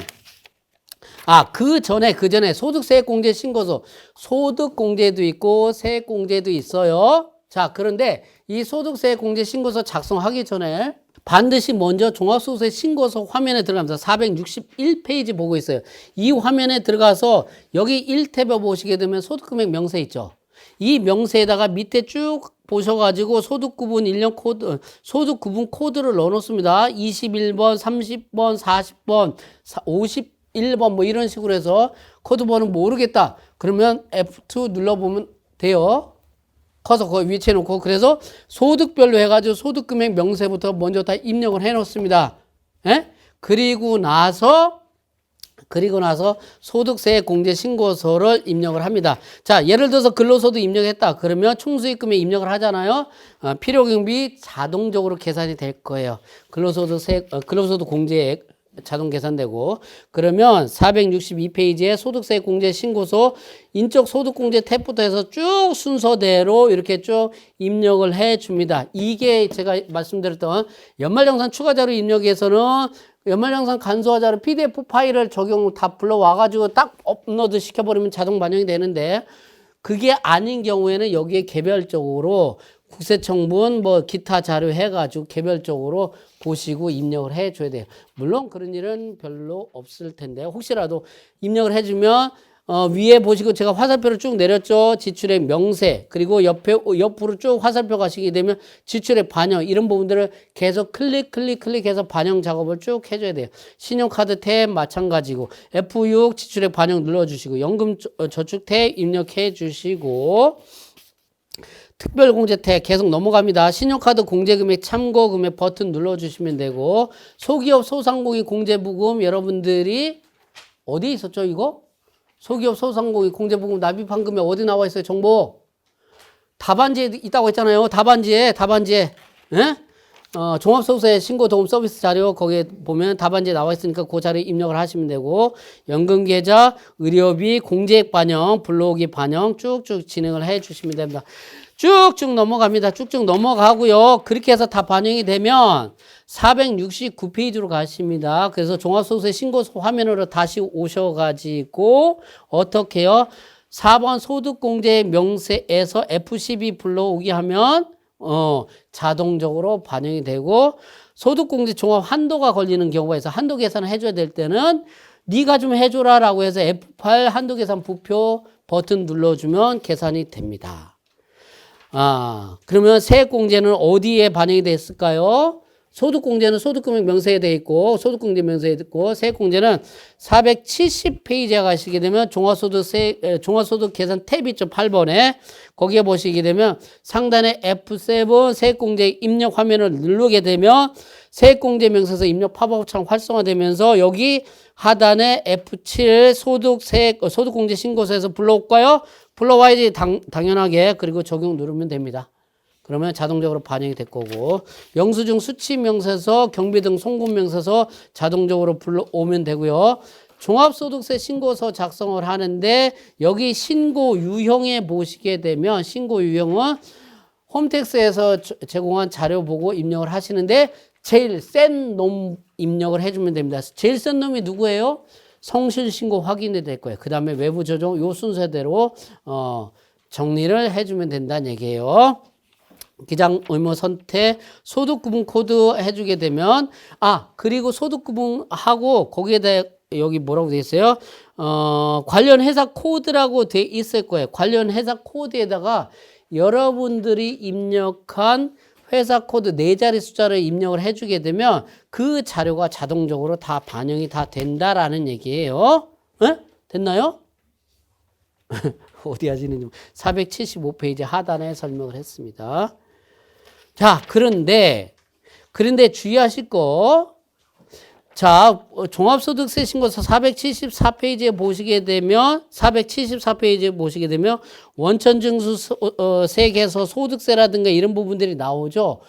그 전에 소득세액공제 신고서 소득공제도 있고 세액공제도 있어요. 자, 그런데 이 소득세액공제 신고서 작성하기 전에 반드시 먼저 종합소득세 신고서 화면에 들어가면서 461페이지 보고 있어요. 이 화면에 들어가서 여기 1탭에 보시게 되면 소득금액 명세 있죠. 이 명세에다가 밑에 쭉 보셔가지고 소득구분 1년 코드, 소득구분 코드를 넣어놓습니다. 21번, 30번, 40번, 51번 뭐 이런 식으로 해서 코드 번호는 모르겠다. 그러면 F2 눌러보면 돼요. 커서 거기 위치해 놓고 그래서 소득별로 해가지고 소득금액 명세부터 먼저 다 입력을 해 놓습니다. 예? 그리고 나서 소득세 공제 신고서를 입력을 합니다. 자, 예를 들어서 근로소득 입력했다. 그러면 총수익금에 입력을 하잖아요. 필요경비 자동적으로 계산이 될 거예요. 근로소득 공제액 자동 계산되고 그러면 462페이지에 소득세 공제 신고서 인적 소득 공제 탭부터 해서 쭉 순서대로 이렇게 쭉 입력을 해 줍니다. 이게 제가 말씀드렸던 연말정산 추가자료 입력에서는 연말정산 간소화자료 PDF 파일을 적용 다 불러와가지고 딱 업로드 시켜버리면 자동 반영이 되는데 그게 아닌 경우에는 여기에 개별적으로 국세청분 뭐 기타 자료 해가지고 개별적으로 보시고 입력을 해줘야 돼요. 물론 그런 일은 별로 없을 텐데 혹시라도 입력을 해주면 위에 보시고 제가 화살표를 쭉 내렸죠. 지출액 명세 그리고 옆으로 쭉 화살표 가시게 되면 지출액 반영 이런 부분들을 계속 클릭해서 반영 작업을 쭉 해줘야 돼요. 신용카드 탭 마찬가지고 F6 지출액 반영 눌러주시고 연금 저축 탭 입력해 주시고 특별공제 탭 계속 넘어갑니다. 신용카드 공제금액 참고금액 버튼 눌러주시면 되고 소기업 소상공인 공제부금 여러분들이 어디 있었죠 이거? 소기업 소상공인 공제부금 납입한 금액 어디 나와 있어요? 정보 답안지에 있다고 했잖아요. 답안지에 예? 종합소득세 신고도움 서비스 자료 거기에 보면 답안지에 나와 있으니까 그 자료에 입력을 하시면 되고 연금계좌, 의료비, 공제액 반영, 불러오기 반영 쭉쭉 진행을 해 주시면 됩니다. 쭉쭉 넘어갑니다. 쭉쭉 넘어가고요. 그렇게 해서 다 반영이 되면 469페이지로 가십니다. 그래서 종합소득세 신고서 화면으로 다시 오셔가지고 어떻게 해요? 4번 소득공제 명세에서 F12 불러오기 하면 자동적으로 반영이 되고 소득공제 종합 한도가 걸리는 경우가 있어 한도 계산을 해줘야 될 때는 네가 좀 해줘라 라고 해서 F8 한도 계산 부표 버튼 눌러주면 계산이 됩니다. 그러면 세액공제는 어디에 반영이 됐을까요? 소득공제는 소득금액 명세에 돼 있고, 소득공제 명세에 있고, 세액공제는 470페이지에 가시게 되면 종합소득 계산 탭 있죠. 8번에. 거기에 보시게 되면 상단에 F7 세액공제 입력 화면을 누르게 되면 세액공제 명세서 입력 팝업창 활성화되면서 여기 하단에 F7 소득공제 신고서에서 불러올까요? 불러와야지 당연하게. 그리고 적용 누르면 됩니다. 그러면 자동적으로 반영이 될 거고, 영수증 수취명세서, 경비등 송금명세서 자동적으로 불러오면 되고요. 종합소득세 신고서 작성을 하는데 여기 신고 유형에 보시게 되면 신고 유형은 홈택스에서 제공한 자료 보고 입력을 하시는데 제일 센 놈 입력을 해주면 됩니다. 제일 센 놈이 누구예요? 성실신고 확인이 될 거예요. 그 다음에 외부 조정 요 순서대로 정리를 해주면 된다는 얘기예요. 기장 의무 선택 소득구분 코드 해주게 되면 그리고 소득구분하고 거기에 대해 여기 뭐라고 돼 있어요? 관련 회사 코드라고 돼 있을 거예요. 관련 회사 코드에다가 여러분들이 입력한 회사 코드 4자리 숫자를 입력을 해주게 되면 그 자료가 자동적으로 다 반영이 다 된다라는 얘기예요. 네? 됐나요? 어디 하시는지 475페이지 하단에 설명을 했습니다. 자, 그런데 주의하실 거. 자, 종합소득세 신고서 474페이지에 보시게 되면 원천징수세에서 소득세라든가 이런 부분들이 나오죠.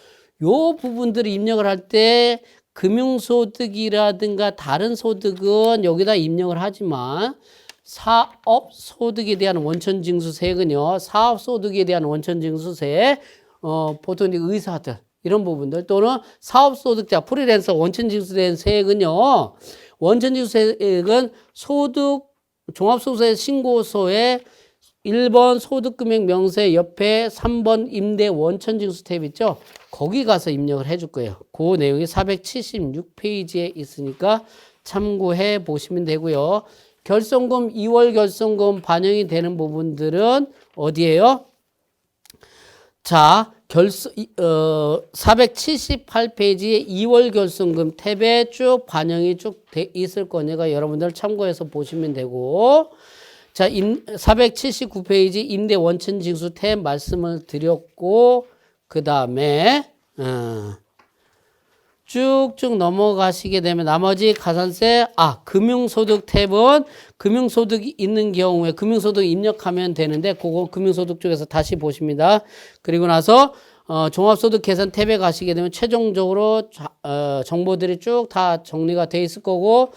요 부분들을 입력을 할 때 금융소득이라든가 다른 소득은 여기다 입력을 하지만 사업소득에 대한 원천징수세액은요. 사업소득에 대한 원천징수세 보통 의사들 이런 부분들 또는 사업소득자 프리랜서 원천징수된 세액은요. 원천징수세액은 종합소득세 신고서에 1번 소득금액 명세 옆에 3번 임대 원천징수 탭 있죠. 거기 가서 입력을 해줄 거예요. 그 내용이 476페이지에 있으니까 참고해 보시면 되고요. 결손금 2월 결손금 반영이 되는 부분들은 어디예요? 자, 478페이지에 2월 결손금 탭에 쭉 반영이 쭉 돼 있을 거니까 여러분들 참고해서 보시면 되고, 자, 479페이지 임대 원천징수 탭 말씀을 드렸고, 그 다음에 쭉쭉 넘어가시게 되면 나머지 가산세, 금융소득 탭은 금융소득이 있는 경우에 금융소득 입력하면 되는데 그거 금융소득 쪽에서 다시 보십니다. 그리고 나서 종합소득 계산 탭에 가시게 되면 최종적으로 정보들이 쭉 다 정리가 돼 있을 거고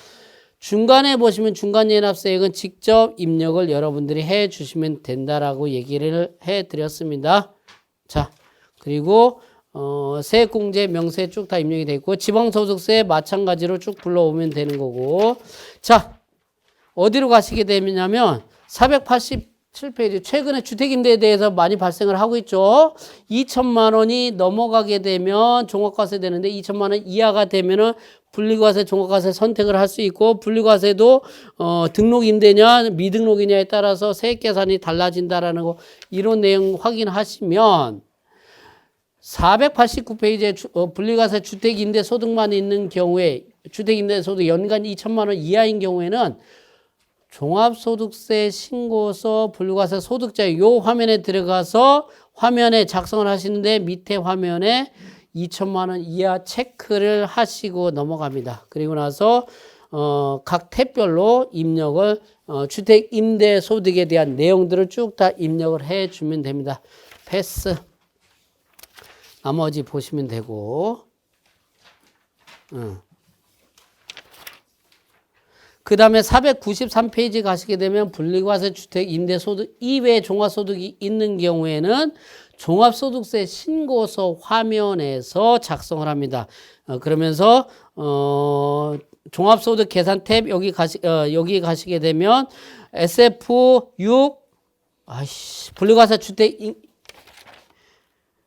중간에 보시면 중간연합세액은 직접 입력을 여러분들이 해 주시면 된다라고 얘기를 해 드렸습니다. 자, 그리고 세액공제 명세 쭉 다 입력이 되어 있고 지방소득세 마찬가지로 쭉 불러오면 되는 거고, 자, 어디로 가시게 되냐면 487페이지 최근에 주택임대에 대해서 많이 발생을 하고 있죠. 2천만 원이 넘어가게 되면 종합과세 되는데 2천만 원 이하가 되면은 분리과세 종합과세 선택을 할 수 있고 분리과세도 등록임대냐 미등록이냐에 따라서 세액 계산이 달라진다라는 거 이런 내용 확인하시면 489페이지에 분리과세 주택임대소득만 있는 경우에 주택임대소득 연간 2천만 원 이하인 경우에는 종합소득세 신고서 분리과세 소득자 요 화면에 들어가서 화면에 작성을 하시는데 밑에 화면에 2천만 원 이하 체크를 하시고 넘어갑니다. 그리고 나서 각 탭별로 입력을 주택임대소득에 대한 내용들을 쭉 다 입력을 해주면 됩니다. 패스. 나머지 보시면 되고, 그 다음에 493페이지 가시게 되면 분리과세 주택 임대소득 이외에 종합소득이 있는 경우에는 종합소득세 신고서 화면에서 작성을 합니다. 그러면서 종합소득 계산 탭 여기 가시게 되면 SF6 분리과세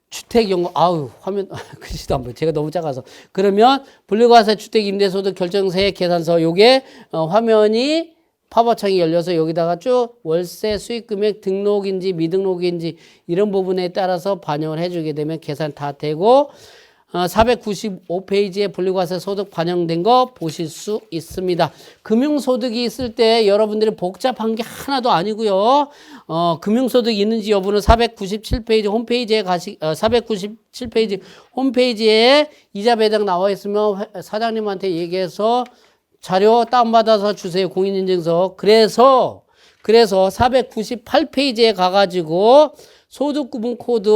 주택연금, 화면, 글씨도 안 보여. 제가 너무 작아서. 그러면, 분리과세 주택임대소득 결정세 계산서, 요게, 화면이 팝업창이 열려서 여기다가 쭉 월세 수익금액 등록인지 미등록인지 이런 부분에 따라서 반영을 해주게 되면 계산 다 되고 495페이지에 분리과세 소득 반영된 거 보실 수 있습니다. 금융소득이 있을 때 여러분들이 복잡한 게 하나도 아니고요. 금융소득이 있는지 여부는 497페이지 홈페이지에 497페이지 홈페이지에 이자 배당 나와 있으면 사장님한테 얘기해서 자료 다운받아서 주세요. 공인인증서. 그래서 498페이지에 가가지고 소득구분 코드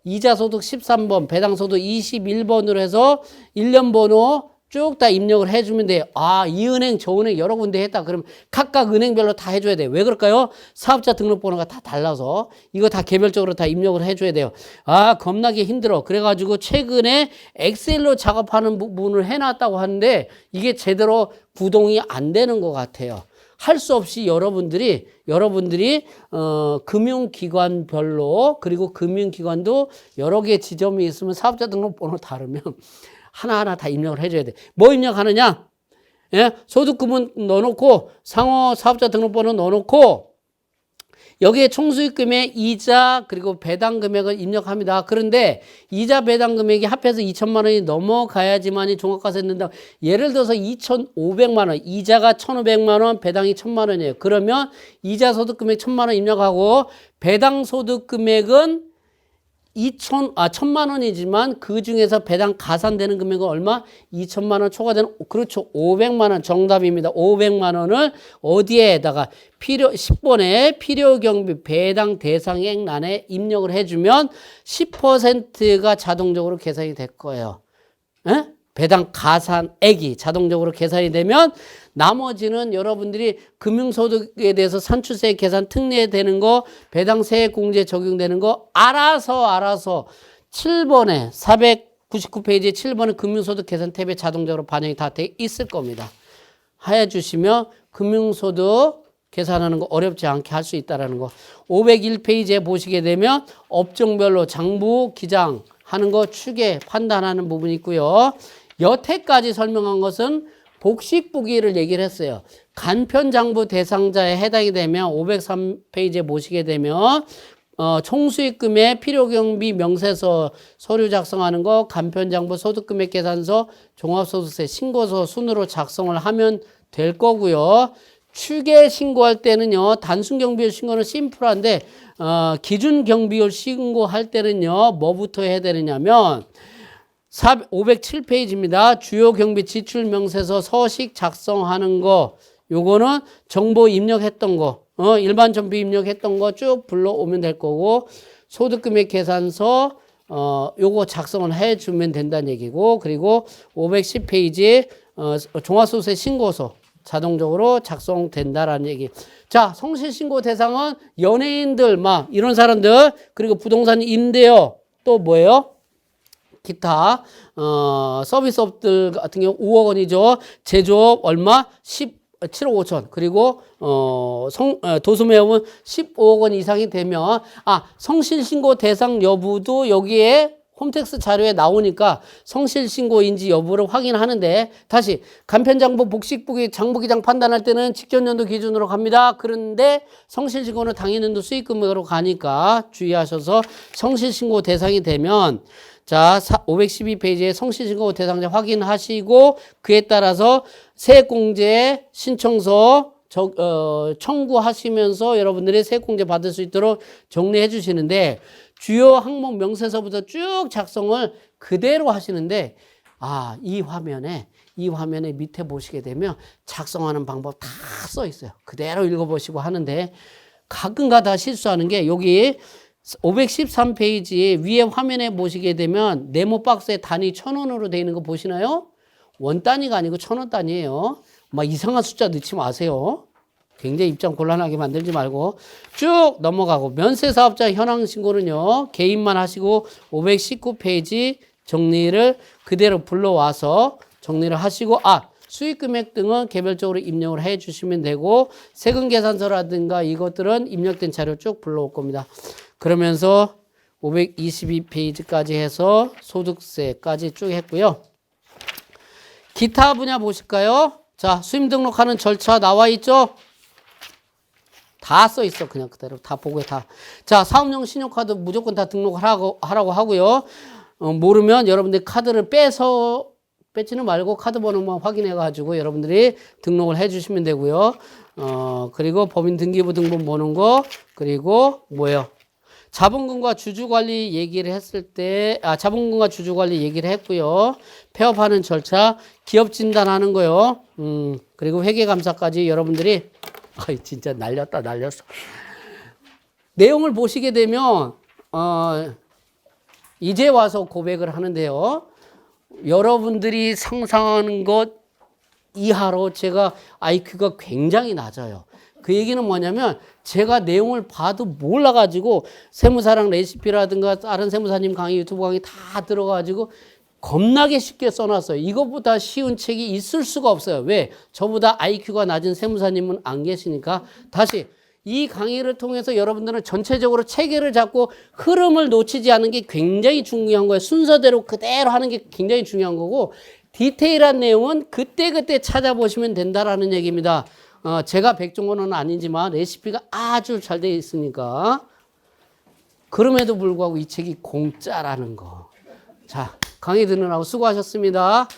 이자소득 13번, 배당소득 21번으로 해서 1년 번호 쭉 다 입력을 해주면 돼요. 아, 이 은행, 저 은행 여러 군데 했다. 그러면 각각 은행별로 다 해줘야 돼요. 왜 그럴까요? 사업자 등록번호가 다 달라서 이거 다 개별적으로 다 입력을 해줘야 돼요. 아, 겁나게 힘들어. 그래가지고 최근에 엑셀로 작업하는 부분을 해놨다고 하는데 이게 제대로 구동이 안 되는 것 같아요. 할 수 없이 여러분들이 금융기관별로 그리고 금융기관도 여러 개 지점이 있으면 사업자 등록번호 다르면 하나하나 다 입력을 해줘야 돼. 뭐 입력하느냐? 예? 소득구분 넣어놓고 상호 사업자 등록번호 넣어놓고 여기에 총수익금의 이자 그리고 배당 금액을 입력합니다. 그런데 이자 배당 금액이 합해서 2천만 원이 넘어가야지만이 종합과세 낸다. 예를 들어서 2,500만 원, 이자가 1,500만 원, 배당이 1,000만 원이에요. 그러면 이자 소득 금액 1,000만 원 입력하고 배당 소득 금액은 1,000만 원이지만 그 중에서 배당 가산되는 금액은 얼마? 2천만 원 초과되는, 그렇죠. 500만 원 정답입니다. 500만 원을 어디에다가 10번에 필요경비 배당 대상액란에 입력을 해주면 10%가 자동적으로 계산이 될 거예요. 에? 배당 가산액이 자동적으로 계산이 되면 나머지는 여러분들이 금융소득에 대해서 산출세 계산 특례되는 거, 배당세 공제 적용되는 거 알아서 7번에 499페이지 7번에 금융소득 계산 탭에 자동적으로 반영이 다 돼 있을 겁니다. 해주시면 금융소득 계산하는 거 어렵지 않게 할 수 있다는 거. 501페이지에 보시게 되면 업종별로 장부, 기장 하는 거 추계 판단하는 부분이 있고요. 여태까지 설명한 것은 복식부기를 얘기를 했어요. 간편장부 대상자에 해당이 되면 503페이지에 보시게 되면 총수익금의 필요경비 명세서 서류 작성하는 거, 간편장부 소득금액 계산서, 종합소득세 신고서 순으로 작성을 하면 될 거고요. 추계 신고할 때는요, 단순 경비율 신고는 심플한데 기준 경비율 신고할 때는요, 뭐부터 해야 되느냐면 507페이지입니다. 주요 경비 지출 명세서 서식 작성하는 거, 요거는 정보 입력했던 거, 일반 정비 입력했던 거 쭉 불러오면 될 거고, 소득금액 계산서, 요거 작성을 해주면 된다는 얘기고, 그리고 510페이지, 종합소득세 신고서 자동적으로 작성된다라는 얘기. 자, 성실신고 대상은 연예인들, 막, 이런 사람들, 그리고 부동산 임대요, 또 뭐예요? 기타 서비스업들 같은 경우 5억 원이죠. 제조업 얼마? 7억 5천. 그리고 도소매업은 15억 원 이상이 되면 성실신고 대상 여부도 여기에 홈택스 자료에 나오니까 성실신고인지 여부를 확인하는데, 다시 간편장부 복식부기 장부기장 판단할 때는 직전연도 기준으로 갑니다. 그런데 성실신고는 당연연도 수익금액으로 가니까 주의하셔서 성실신고 대상이 되면, 자, 512페이지에 성실신고 대상자 확인하시고 그에 따라서 세액공제 신청서 청구하시면서 여러분들이 세액공제 받을 수 있도록 정리해 주시는데, 주요 항목 명세서부터 쭉 작성을 그대로 하시는데, 이 화면에 밑에 보시게 되면 작성하는 방법 다 써 있어요. 그대로 읽어보시고 하는데, 가끔가다 실수하는 게 여기 513페이지 위에 화면에 보시게 되면 네모 박스에 단위 1,000원으로 되어 있는 거 보시나요? 원 단위가 아니고 1,000원 단위예요. 막 이상한 숫자 넣지 마세요. 굉장히 입장 곤란하게 만들지 말고 쭉 넘어가고, 면세사업자 현황 신고는요, 개인만 하시고 519페이지 정리를 그대로 불러와서 정리를 하시고, 수익금액 등은 개별적으로 입력을 해 주시면 되고, 세금계산서라든가 이것들은 입력된 자료 쭉 불러올 겁니다. 그러면서 522페이지까지 해서 소득세까지 쭉 했고요. 기타 분야 보실까요? 자, 수임 등록하는 절차 나와 있죠? 다 써 있어. 그냥 그대로 다 보고 다. 자, 사업용 신용카드 무조건 다 등록하라고 하고요. 모르면 여러분들 카드를 뺏지는 말고 카드 번호만 확인해 가지고 여러분들이 등록을 해 주시면 되고요. 그리고 법인 등기부 등본 보는 거, 그리고 뭐예요? 자본금과 주주관리 얘기를 했을 때, 자본금과 주주관리 얘기를 했고요. 폐업하는 절차, 기업 진단하는 거요. 그리고 회계감사까지 여러분들이, 진짜 날렸다. 내용을 보시게 되면, 이제 와서 고백을 하는데요. 여러분들이 상상하는 것 이하로 제가 IQ가 굉장히 낮아요. 그 얘기는 뭐냐면 제가 내용을 봐도 몰라가지고 세무사랑 레시피라든가 다른 세무사님 강의, 유튜브 강의 다 들어가지고 겁나게 쉽게 써놨어요. 이것보다 쉬운 책이 있을 수가 없어요. 왜? 저보다 IQ가 낮은 세무사님은 안 계시니까. 다시 이 강의를 통해서 여러분들은 전체적으로 체계를 잡고 흐름을 놓치지 않는 게 굉장히 중요한 거예요. 순서대로 그대로 하는 게 굉장히 중요한 거고, 디테일한 내용은 그때그때 찾아보시면 된다라는 얘기입니다. 제가 백종원은 아니지만 레시피가 아주 잘 되어 있으니까. 그럼에도 불구하고 이 책이 공짜라는 거. 자, 강의 듣느라고 수고하셨습니다.